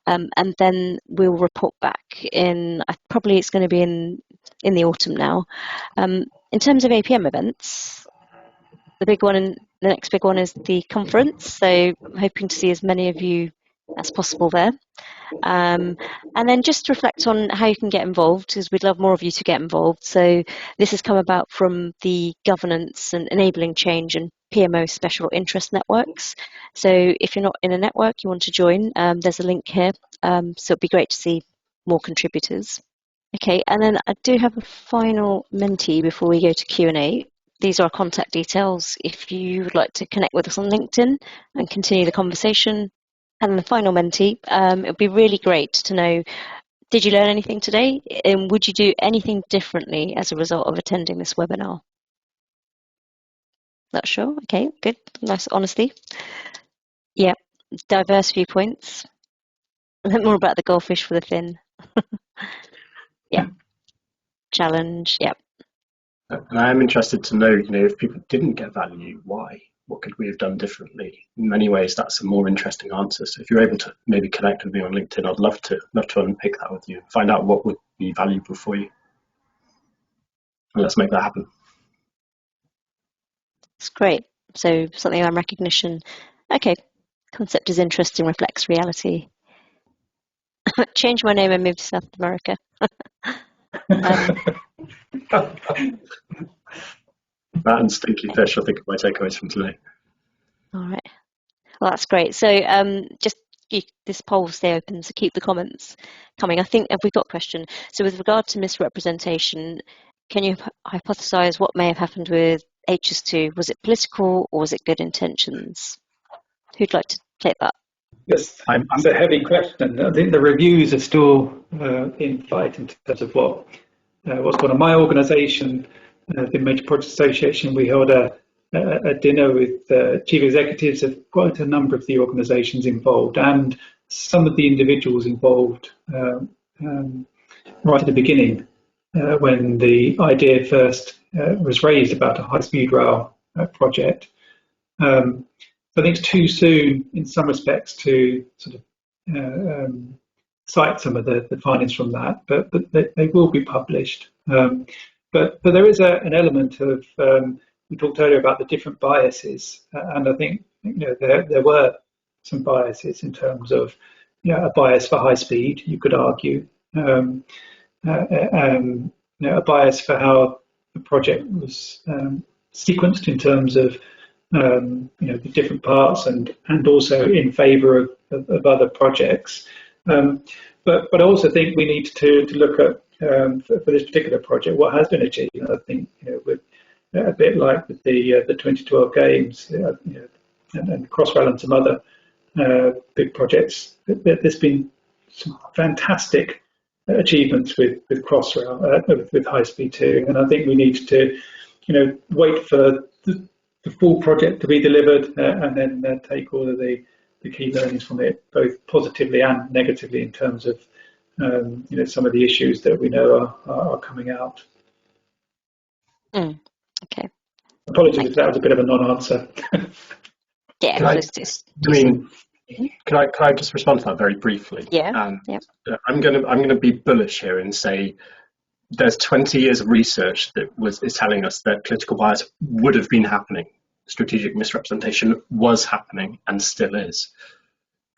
and then we'll report back in, probably it's going to be in the autumn now. In terms of APM events, the next big one is the conference, so I'm hoping to see as many of you as possible there. And then just reflect on how you can get involved, because we'd love more of you to get involved. So this has come about from the governance and enabling change and PMO special interest networks. So if you're not in a network, you want to join, there's a link here. So it'd be great to see more contributors. Okay, and then I do have a final mentee before we go to Q&A. These are our contact details if you would like to connect with us on LinkedIn and continue the conversation. And the final mentee, it would be really great to know, did you learn anything today? And would you do anything differently as a result of attending this webinar? Not sure? Okay, good. Nice honesty. Yeah, diverse viewpoints. A bit more about the goldfish for the fin. Yeah. Challenge, yeah. And I am interested to know, if people didn't get value, why? What could we have done differently? In many ways, that's a more interesting answer. So if you're able to maybe connect with me on LinkedIn, I'd love to unpick that with you, find out what would be valuable for you. And let's make that happen. It's great. So something around recognition. Okay, concept is interesting, reflects reality. Change my name and move to South America. That and stinky fish, I think, are my takeaways from today. All right. Well, that's great. So just this poll will stay open, so keep the comments coming. I think, have we got a question? So with regard to misrepresentation, can you hypothesize what may have happened with HS2? Was it political or was it good intentions? Who'd like to take that? Yes, it's a heavy question. I think the reviews are still in flight in terms of what's going on. My organisation, the Major Project Association, we held a dinner with chief executives of quite a number of the organisations involved and some of the individuals involved right at the beginning when the idea first was raised about a high-speed rail project. So I think it's too soon in some respects to sort of cite some of the findings from that, but they will be published. But there is an element of, we talked earlier about the different biases, and I think there were some biases in terms of a bias for high speed, you could argue, a bias for how the project was sequenced in terms of the different parts, and also in favour of other projects. But I also think we need to look at for this particular project what has been achieved. I think with a bit like with the 2012 games, and Crossrail and some other big projects, there's been some fantastic achievements with Crossrail, with High Speed 2, and I think we need to wait for the full project to be delivered, and then take all of the key learnings from it, both positively and negatively, in terms of some of the issues that we know are coming out. Okay. Apologies if that was a bit of a non-answer. Yeah, can I just respond to that very briefly? Yeah. I'm going to be bullish here and say there's 20 years of research that is telling us that political bias would have been happening. Strategic misrepresentation was happening and still is.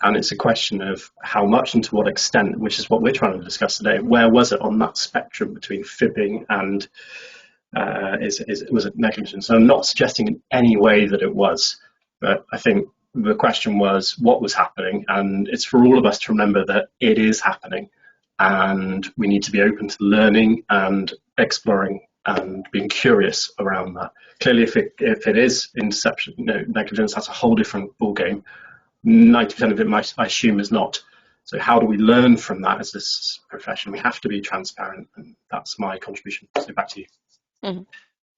And it's a question of how much and to what extent, which is what we're trying to discuss today. Where was it on that spectrum between fibbing and was it negligence? So I'm not suggesting in any way that it was, but I think the question was what was happening, and it's for all of us to remember that it is happening, and we need to be open to learning and exploring and being curious around that. Clearly, if it is interception, negligence, that's a whole different ballgame. 90% of it, I assume, is not. So how do we learn from that as this profession? We have to be transparent, and that's my contribution. So back to you. Mm-hmm.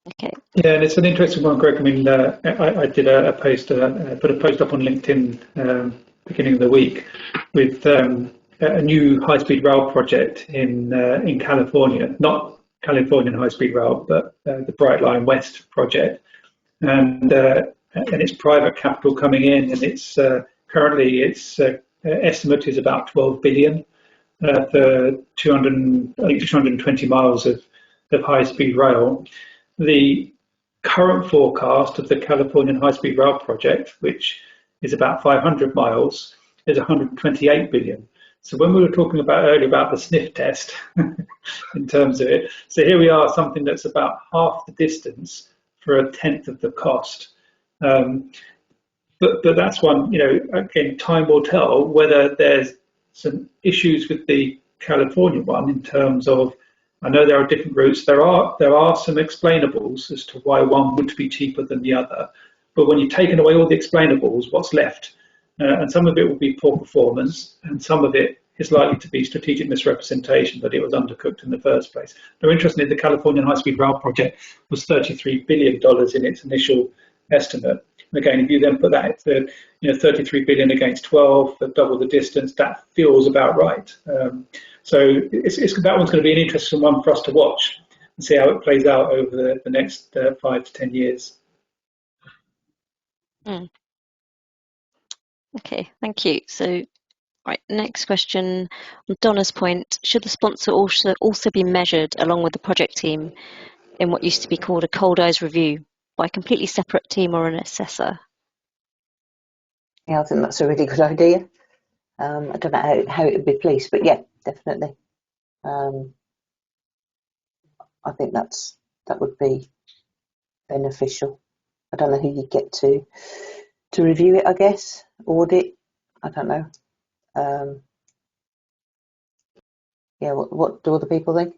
Okay. Yeah, and it's an interesting one, Greg. I mean, I did a post, put a post up on LinkedIn beginning of the week with a new high-speed rail project in California, not Californian high-speed rail, but the Bright Line West project, and it's private capital coming in, and it's currently its estimate is about 12 billion for 220 miles of high-speed rail. The current forecast of the Californian high-speed rail project, which is about 500 miles, is 128 billion. So when we were talking about earlier about the sniff test in terms of it, so here we are, something that's about half the distance for a tenth of the cost. But that's one, again, time will tell whether there's some issues with the California one in terms of, I know there are different routes. There are some explainables as to why one would be cheaper than the other. But when you've taken away all the explainables, what's left? And some of it will be poor performance, and some of it is likely to be strategic misrepresentation, that it was undercooked in the first place. Now, interestingly, the Californian high-speed rail project was $33 billion in its initial estimate. And again, if you then put that, 33 billion against 12 for double the distance, that feels about right. So that one's going to be an interesting one for us to watch and see how it plays out over the next 5 to 10 years. Okay, thank you. So, right, next question. On Donna's point, should the sponsor also be measured along with the project team in what used to be called a cold eyes review by a completely separate team or an assessor? Yeah, I think that's a really good idea. I don't know how it would be policed, but yeah, definitely. I think that would be beneficial. I don't know who you get to review it, I guess, audit, I don't know. What do other people think?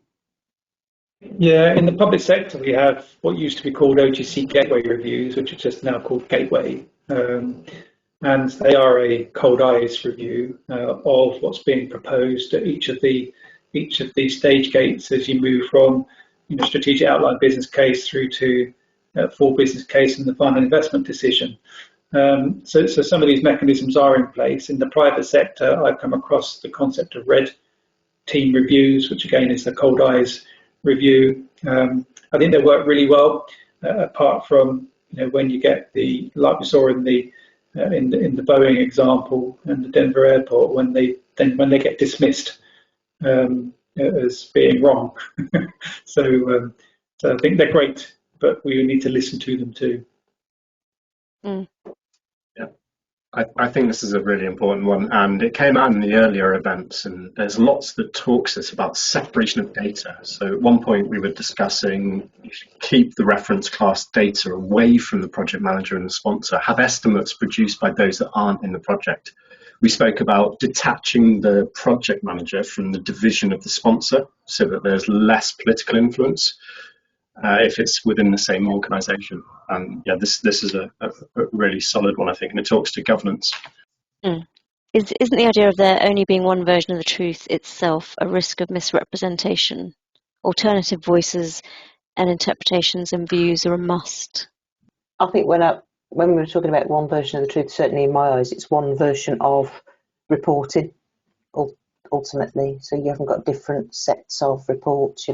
Yeah, in the public sector, we have what used to be called OGC Gateway reviews, which are just now called Gateway. And they are a cold eyes review of what's being proposed at each of the stage gates as you move from strategic outline business case through to full business case and the final investment decision. So some of these mechanisms are in place. In the private sector, I've come across the concept of red team reviews, which again is the cold eyes review. I think they work really well, apart from when you get like we saw in the in the Boeing example and the Denver airport when they get dismissed as being wrong. So I think they're great, but we need to listen to them too. Mm. Yeah, I think this is a really important one, and it came out in the earlier events, and there's lots that talks this about separation of data. So at one point we were discussing keep the reference class data away from the project manager and the sponsor, have estimates produced by those that aren't in the project. We spoke about detaching the project manager from the division of the sponsor so that there's less political influence if it's within the same organisation. And yeah, this is a really solid one, I think, and it talks to governance. Mm. Isn't the idea of there only being one version of the truth itself a risk of misrepresentation? Alternative voices and interpretations and views are a must. I think when we were talking about one version of the truth, certainly in my eyes, it's one version of reporting ultimately. So you haven't got different sets of reports.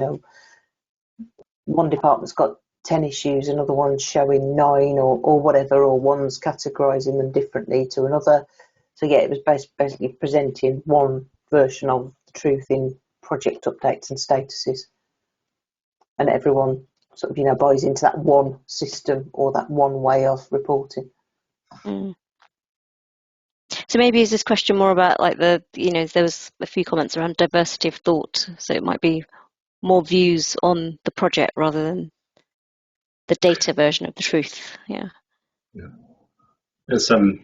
One department's got 10 issues, another one's showing 9 or whatever, or one's categorising them differently to another. So yeah, it was basically presenting one version of the truth in project updates and statuses, and everyone sort of buys into that one system or that one way of reporting. Mm. So maybe is this question more about like there was a few comments around diversity of thought, so it might be more views on the project rather than the data version of the truth. Yeah. It's an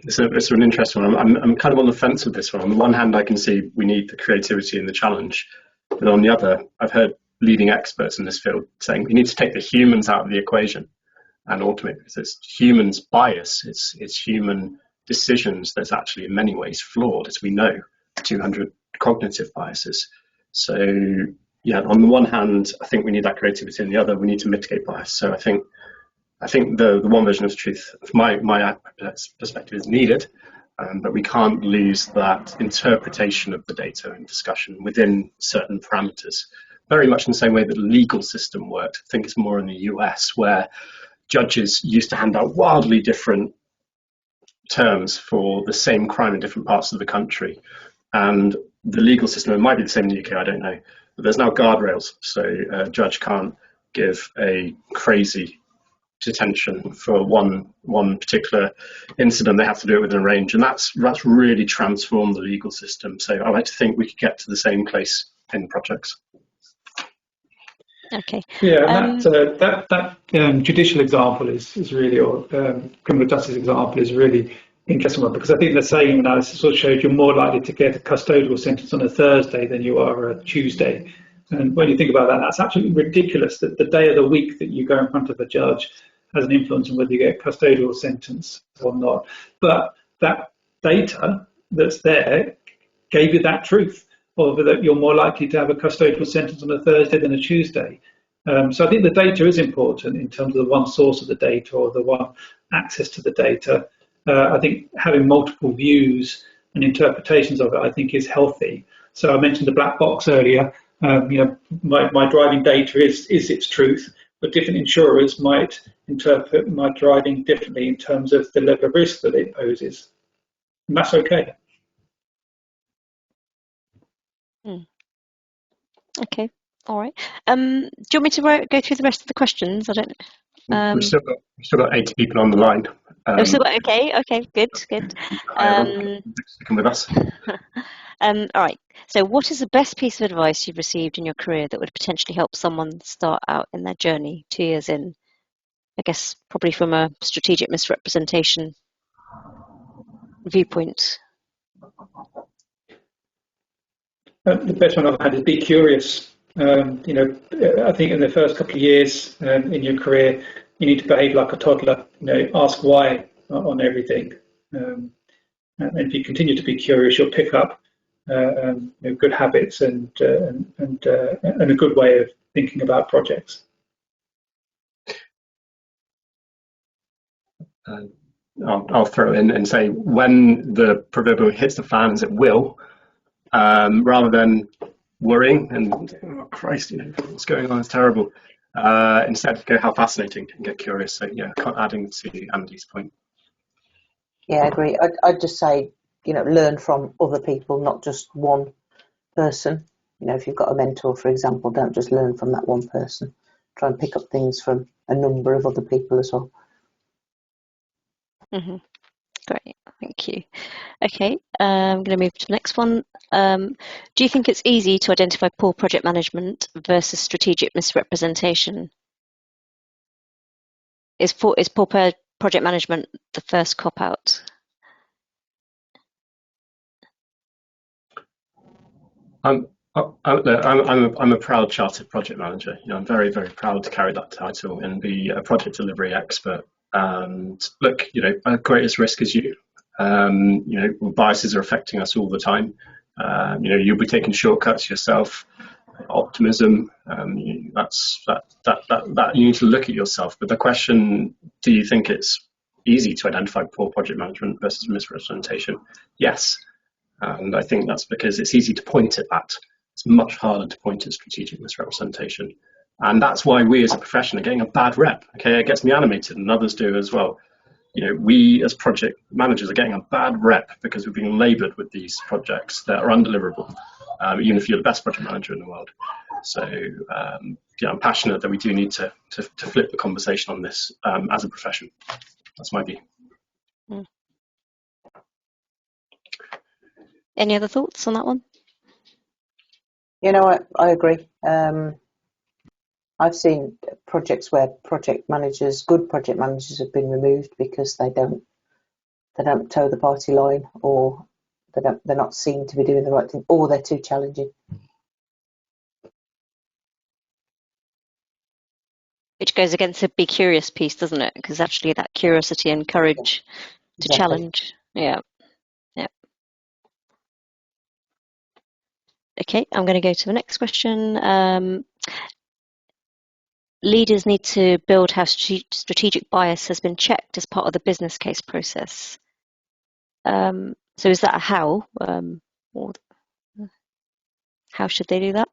interesting one. I'm kind of on the fence with this one. On the one hand, I can see we need the creativity and the challenge, but on the other, I've heard leading experts in this field saying we need to take the humans out of the equation and automate, because it's humans' bias, it's human decisions that's actually in many ways flawed, as we know, 200 cognitive biases. So yeah, on the one hand, I think we need that creativity, and the other, we need to mitigate bias. So I think the one version of truth, from my perspective, is needed, but we can't lose that interpretation of the data and discussion within certain parameters. Very much in the same way that the legal system worked. I think it's more in the US, where judges used to hand out wildly different terms for the same crime in different parts of the country. And the legal system, it might be the same in the UK, I don't know, but there's now guardrails. So a judge can't give a crazy detention for one particular incident. They have to do it within a range, and that's really transformed the legal system. So I like to think we could get to the same place in projects. Okay. Yeah, and that judicial example is really, or criminal justice example is really interesting one, because I think the same analysis also showed you're more likely to get a custodial sentence on a Thursday than you are a Tuesday. And when you think about that, that's absolutely ridiculous that the day of the week that you go in front of a judge has an influence on whether you get a custodial sentence or not. But that data that's there gave you that truth, or that you're more likely to have a custodial sentence on a Thursday than a Tuesday. So I think the data is important in terms of the one source of the data or the one access to the data. I think having multiple views and interpretations of it, I think, is healthy. So I mentioned the black box earlier. My driving data is its truth, but different insurers might interpret my driving differently in terms of the level of risk that it poses. And that's okay. Okay, all right. Do you want me to go through the rest of the questions? I don't know. We've still got 80 people on the line. Okay, good. Sticking with us. All right. So, what is the best piece of advice you've received in your career that would potentially help someone start out in their journey 2 years in? I guess probably from a strategic misrepresentation viewpoint. The best one I've had is be curious. I think in the first couple of years in your career, you need to behave like a toddler. Ask why on everything. And if you continue to be curious, you'll pick up good habits and a good way of thinking about projects. I'll throw in and say, when the proverbial hits the fan, as it will, rather than worrying and oh Christ, what's going on is terrible. Instead, go how fascinating, and get curious. So yeah, adding to Andy's point. Yeah, I agree. I'd just say, learn from other people, not just one person. If you've got a mentor, for example, don't just learn from that one person. Try and pick up things from a number of other people as well. Mm-hmm. Great, thank you. Okay, I'm going to move to the next one. Do you think it's easy to identify poor project management versus strategic misrepresentation? Is poor project management the first cop-out? I'm a proud chartered project manager. I'm very, very proud to carry that title and be a project delivery expert. And look, our greatest risk is you. Biases are affecting us all the time. You'll be taking shortcuts yourself. Optimism. That you need to look at yourself. But the question: do you think it's easy to identify poor project management versus misrepresentation? Yes. And I think that's because it's easy to point at that. It's much harder to point at strategic misrepresentation. And that's why we as a profession are getting a bad rep. Okay, it gets me animated and others do as well. We as project managers are getting a bad rep because we've been laboured with these projects that are undeliverable, even if you're the best project manager in the world. So I'm passionate that we do need to flip the conversation on this as a profession. That's my view. Any other thoughts on that one? I agree. I've seen projects where good project managers have been removed because they don't toe the party line, or they're not seen to be doing the right thing, or they're too challenging. Which goes against the be curious piece, doesn't it? Because actually that curiosity and courage to challenge. Yeah. Okay, I'm going to go to the next question. Leaders need to build how strategic bias has been checked as part of the business case process. So is that a how? Or how should they do that?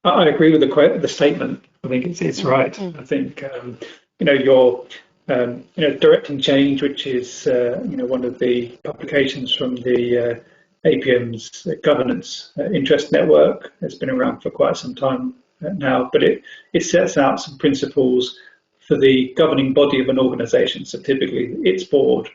I agree with the statement. I think it's right. I think your directing change, which is one of the publications from the APM's governance interest network. It's been around for quite some time now, but it sets out some principles for the governing body of an organisation. So typically, its board,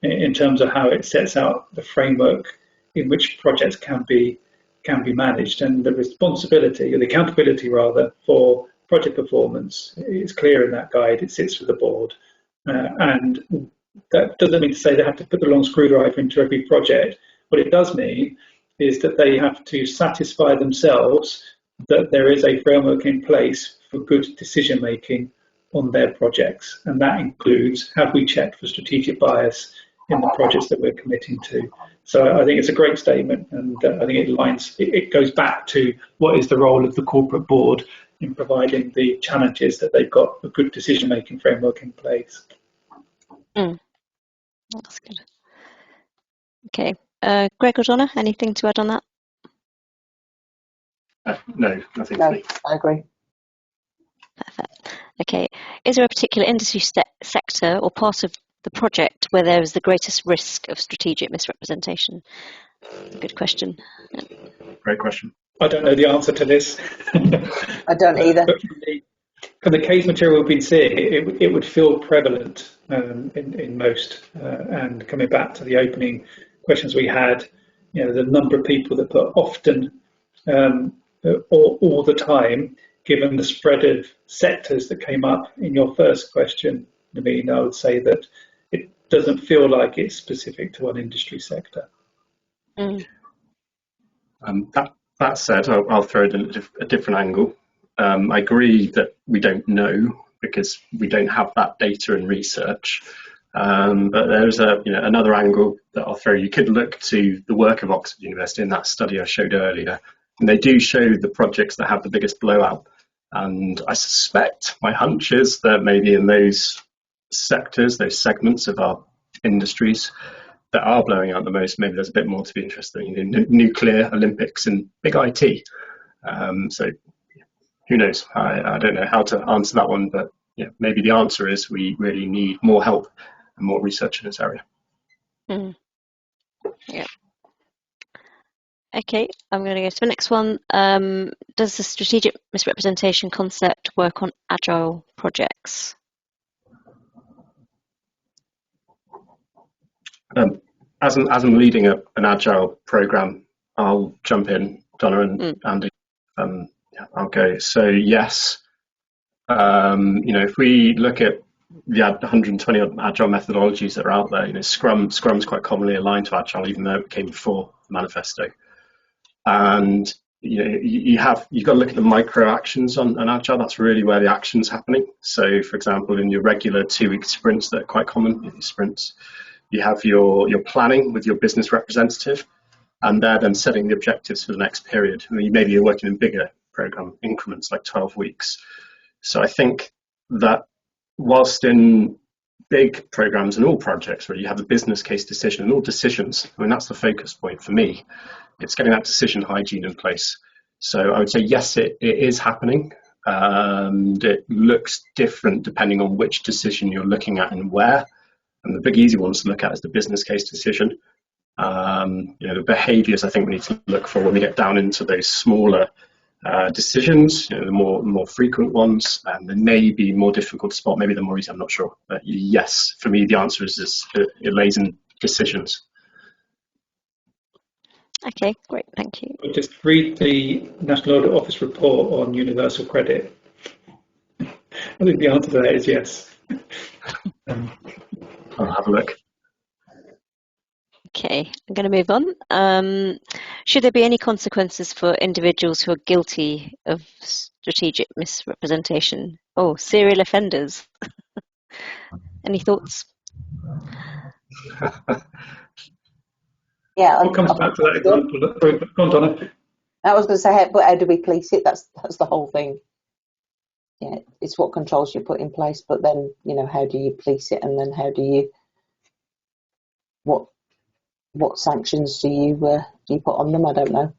in terms of how it sets out the framework in which projects can be managed, and the responsibility, or the accountability rather, for project performance is clear in that guide. It sits with the board, and that doesn't mean to say they have to put the long screwdriver into every project. What it does mean is that they have to satisfy themselves that there is a framework in place for good decision making on their projects, and that includes, have we checked for strategic bias in the projects that we're committing to? So I think it's a great statement, and I think it goes back to what is the role of the corporate board in providing the challenges that they've got a good decision-making framework in place. That's good. Okay, Greg or Donna, anything to add on that? No, nothing. No, I agree. Perfect. Okay, is there a particular industry sector or part of the project where there is the greatest risk of strategic misrepresentation? Good question. Great question. I don't know the answer to this. I don't either. From the case material we've been seeing, it would feel prevalent in most. And coming back to the opening questions we had, the number of people that put often or all the time, given the spread of sectors that came up in your first question, Nermeen, I would say that it doesn't feel like it's specific to one industry sector. That said, I'll throw it in a different angle. I agree that we don't know because we don't have that data and research. But there's another angle that I'll throw. You could look to the work of Oxford University in that study I showed earlier, and they do show the projects that have the biggest blowout. And I suspect, my hunch is that maybe in those sectors, those segments of our industries that are blowing out the most, maybe there's a bit more to be interested in, nuclear, Olympics, and big IT. So who knows? I don't know how to answer that one, but maybe the answer is we really need more help and more research in this area. Mm. Yeah. Okay, I'm going to go to the next one. Does the strategic misrepresentation concept work on agile projects? As I'm leading an agile program, I'll jump in, Donna and Andy. I'll go. So yes, if we look at the 120 agile methodologies that are out there, Scrum's quite commonly aligned to agile, even though it came before the manifesto. And you've got to look at the micro actions on agile. That's really where the action's happening. So, for example, in your regular 2-week sprints that are quite common sprints, you have your planning with your business representative, and they're then setting the objectives for the next period. Maybe you're working in bigger program increments, like 12 weeks. So I think that whilst in big programs and all projects where you have the business case decision and all decisions, that's the focus point for me. It's getting that decision hygiene in place. So I would say, yes, it is happening. It looks different depending on which decision you're looking at and where. And the big easy ones to look at is the business case decision. The behaviours I think we need to look for when we get down into those smaller decisions, the more frequent ones, and they may be more difficult to spot, maybe they're more easy, I'm not sure. But yes, for me, the answer is it lays in decisions. Okay, great, thank you. Just read the National Audit Office report on universal credit. I think the answer to that is yes. I'll have a look. Okay, I'm going to move on. Should there be any consequences for individuals who are guilty of strategic misrepresentation? Oh, serial offenders. Any thoughts? Yeah, What comes back to that example? Go on, Donna. I was going to say, how do we police it? That's the whole thing. Yeah, it's what controls you put in place, but then how do you police it, and then how do you what sanctions do you put on them? I don't know.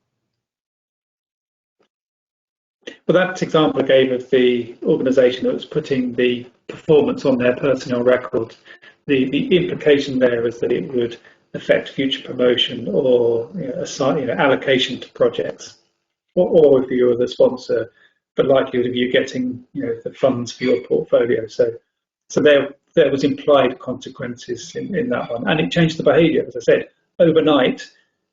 Well, that example I gave of the organisation that was putting the performance on their personnel record, the implication there is that it would affect future promotion or allocation to projects, or if you're the sponsor, the likelihood of you getting the funds for your portfolio. So there was implied consequences in that one, and it changed the behaviour. As I said, overnight,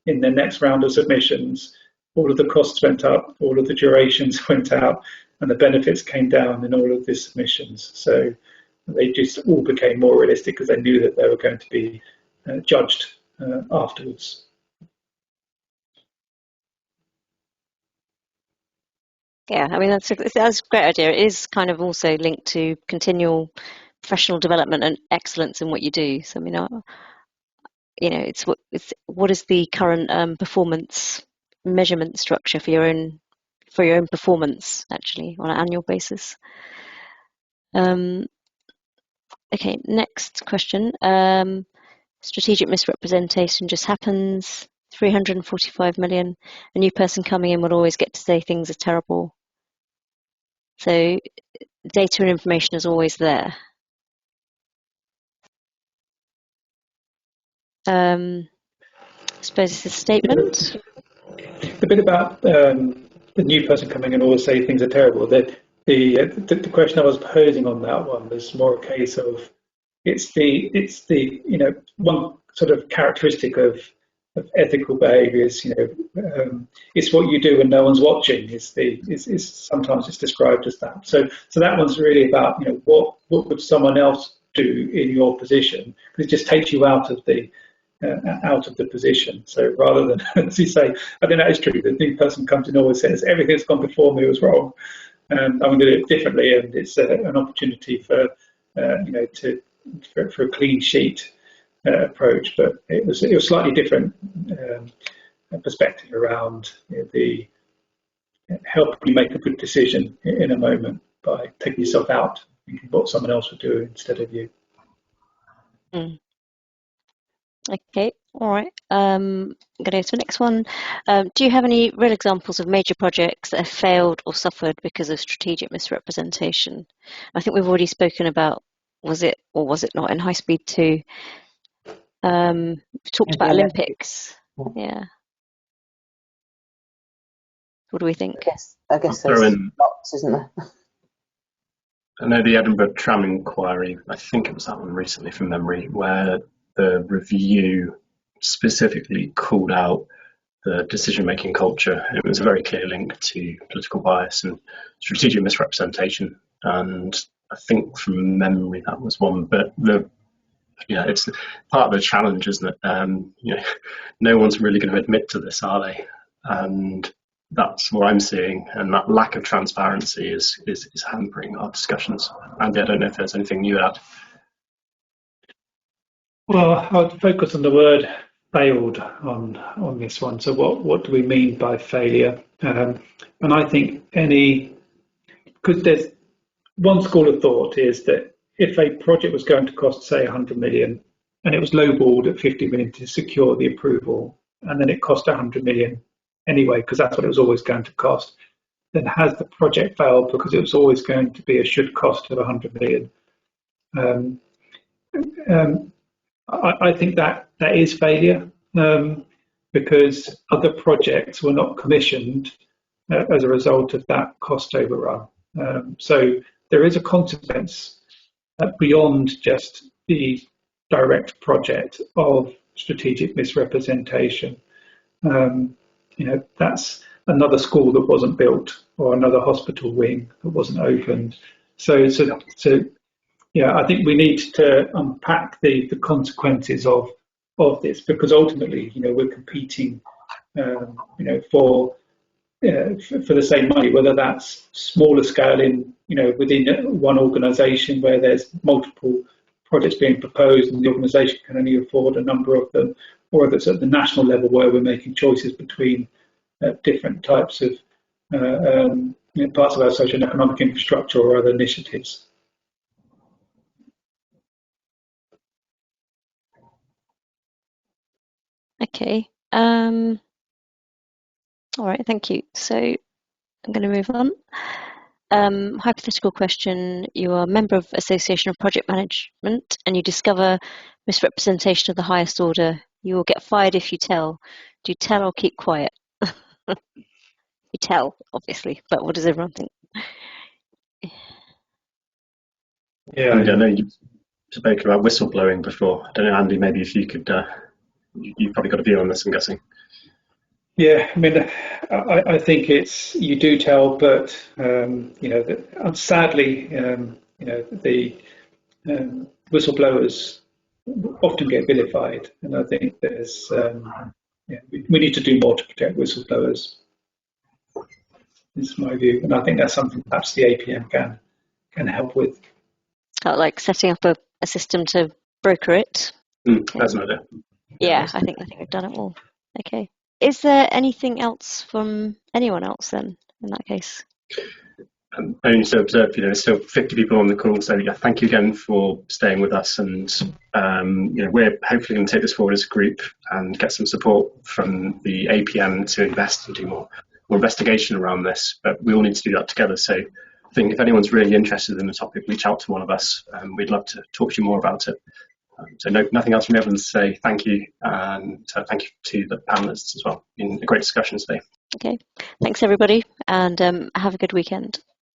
in the next round of submissions, all of the costs went up, all of the durations went out, and the benefits came down in all of the submissions. So they just all became more realistic because they knew that they were going to be judged afterwards. Yeah, that's a great idea. It is kind of also linked to continual professional development and excellence in what you do. So it's what is the current performance measurement structure for your own performance, actually, on an annual basis. Okay, next question. Strategic misrepresentation just happens. 345 million. A new person coming in will always get to say things are terrible. So data and information is always there. I suppose it's a statement. The bit about the new person coming in always say things are terrible. The question I was posing on that one was more a case of it's the one sort of characteristic of ethical behaviours. It's what you do when no one's watching. Sometimes it's described as that. So that one's really about what would someone else do in your position, because it just takes you out of the position. So rather than, as you say, I think that is true. The new person comes in and always says everything that's gone before me was wrong. I'm going to do it differently, and it's an opportunity for a clean sheet approach. But it was slightly different perspective around the helping you make a good decision in a moment by taking yourself out, thinking what someone else would do instead of you. Mm. Okay, All right. I'm going to go to the next one. Do you have any real examples of major projects that have failed or suffered because of strategic misrepresentation? I think we've already spoken about was it or was it not in High Speed 2? We've talked about Olympics. Yeah. What do we think? I guess I'll throw there's in, lots, isn't there? I know the Edinburgh Tram Inquiry, I think it was that one recently from memory, where the review specifically called out the decision-making culture. It was a very clear link to political bias and strategic misrepresentation. And I think from memory that was one. But it's part of the challenge, isn't it? No one's really going to admit to this, are they? And that's what I'm seeing, and that lack of transparency is hampering our discussions. Andy, I don't know if there's anything you add. Well, I would focus on the word failed on this one. So what do we mean by failure? And I think because there's one school of thought is that if a project was going to cost, say, 100 million, and it was lowballed at 50 million to secure the approval, and then it cost 100 million anyway, because that's what it was always going to cost, then has the project failed because it was always going to be a should cost of 100 million? I think that is failure, because other projects were not commissioned as a result of that cost overrun. So there is a consequence beyond just the direct project of strategic misrepresentation. That's another school that wasn't built, or another hospital wing that wasn't opened. So yeah, I think we need to unpack the consequences of this, because ultimately, we're competing, for the same money, whether that's smaller scale in, within one organisation where there's multiple projects being proposed and the organisation can only afford a number of them, or if it's at the national level where we're making choices between different types of parts of our social and economic infrastructure or other initiatives. Okay. All right, thank you. So I'm going to move on. Hypothetical question. You are a member of Association of Project Management and you discover misrepresentation of the highest order. You will get fired if you tell. Do you tell or keep quiet? You tell, obviously, but what does everyone think? Yeah, I know you've spoken about whistleblowing before. I don't know, Andy, maybe if you could, you've probably got a view on this, I'm guessing. Yeah, I mean, I think you do tell, but sadly, the whistleblowers often get vilified, and I think we need to do more to protect whistleblowers. Is my view, and I think that's something perhaps the APM can help with. Like setting up a system to broker it. That's an idea. Yeah, I think we've done it all. Okay. Is there anything else from anyone else then, in that case? Only to observe, there's still 50 people on the call, so yeah, thank you again for staying with us, and we're hopefully going to take this forward as a group and get some support from the APM to invest and do more investigation around this, but we all need to do that together. So I think if anyone's really interested in the topic, reach out to one of us. We'd love to talk to you more about it. So nothing else from everyone to say. Thank you, and thank you to the panelists as well. Been a great discussion today. Okay, thanks everybody, and have a good weekend.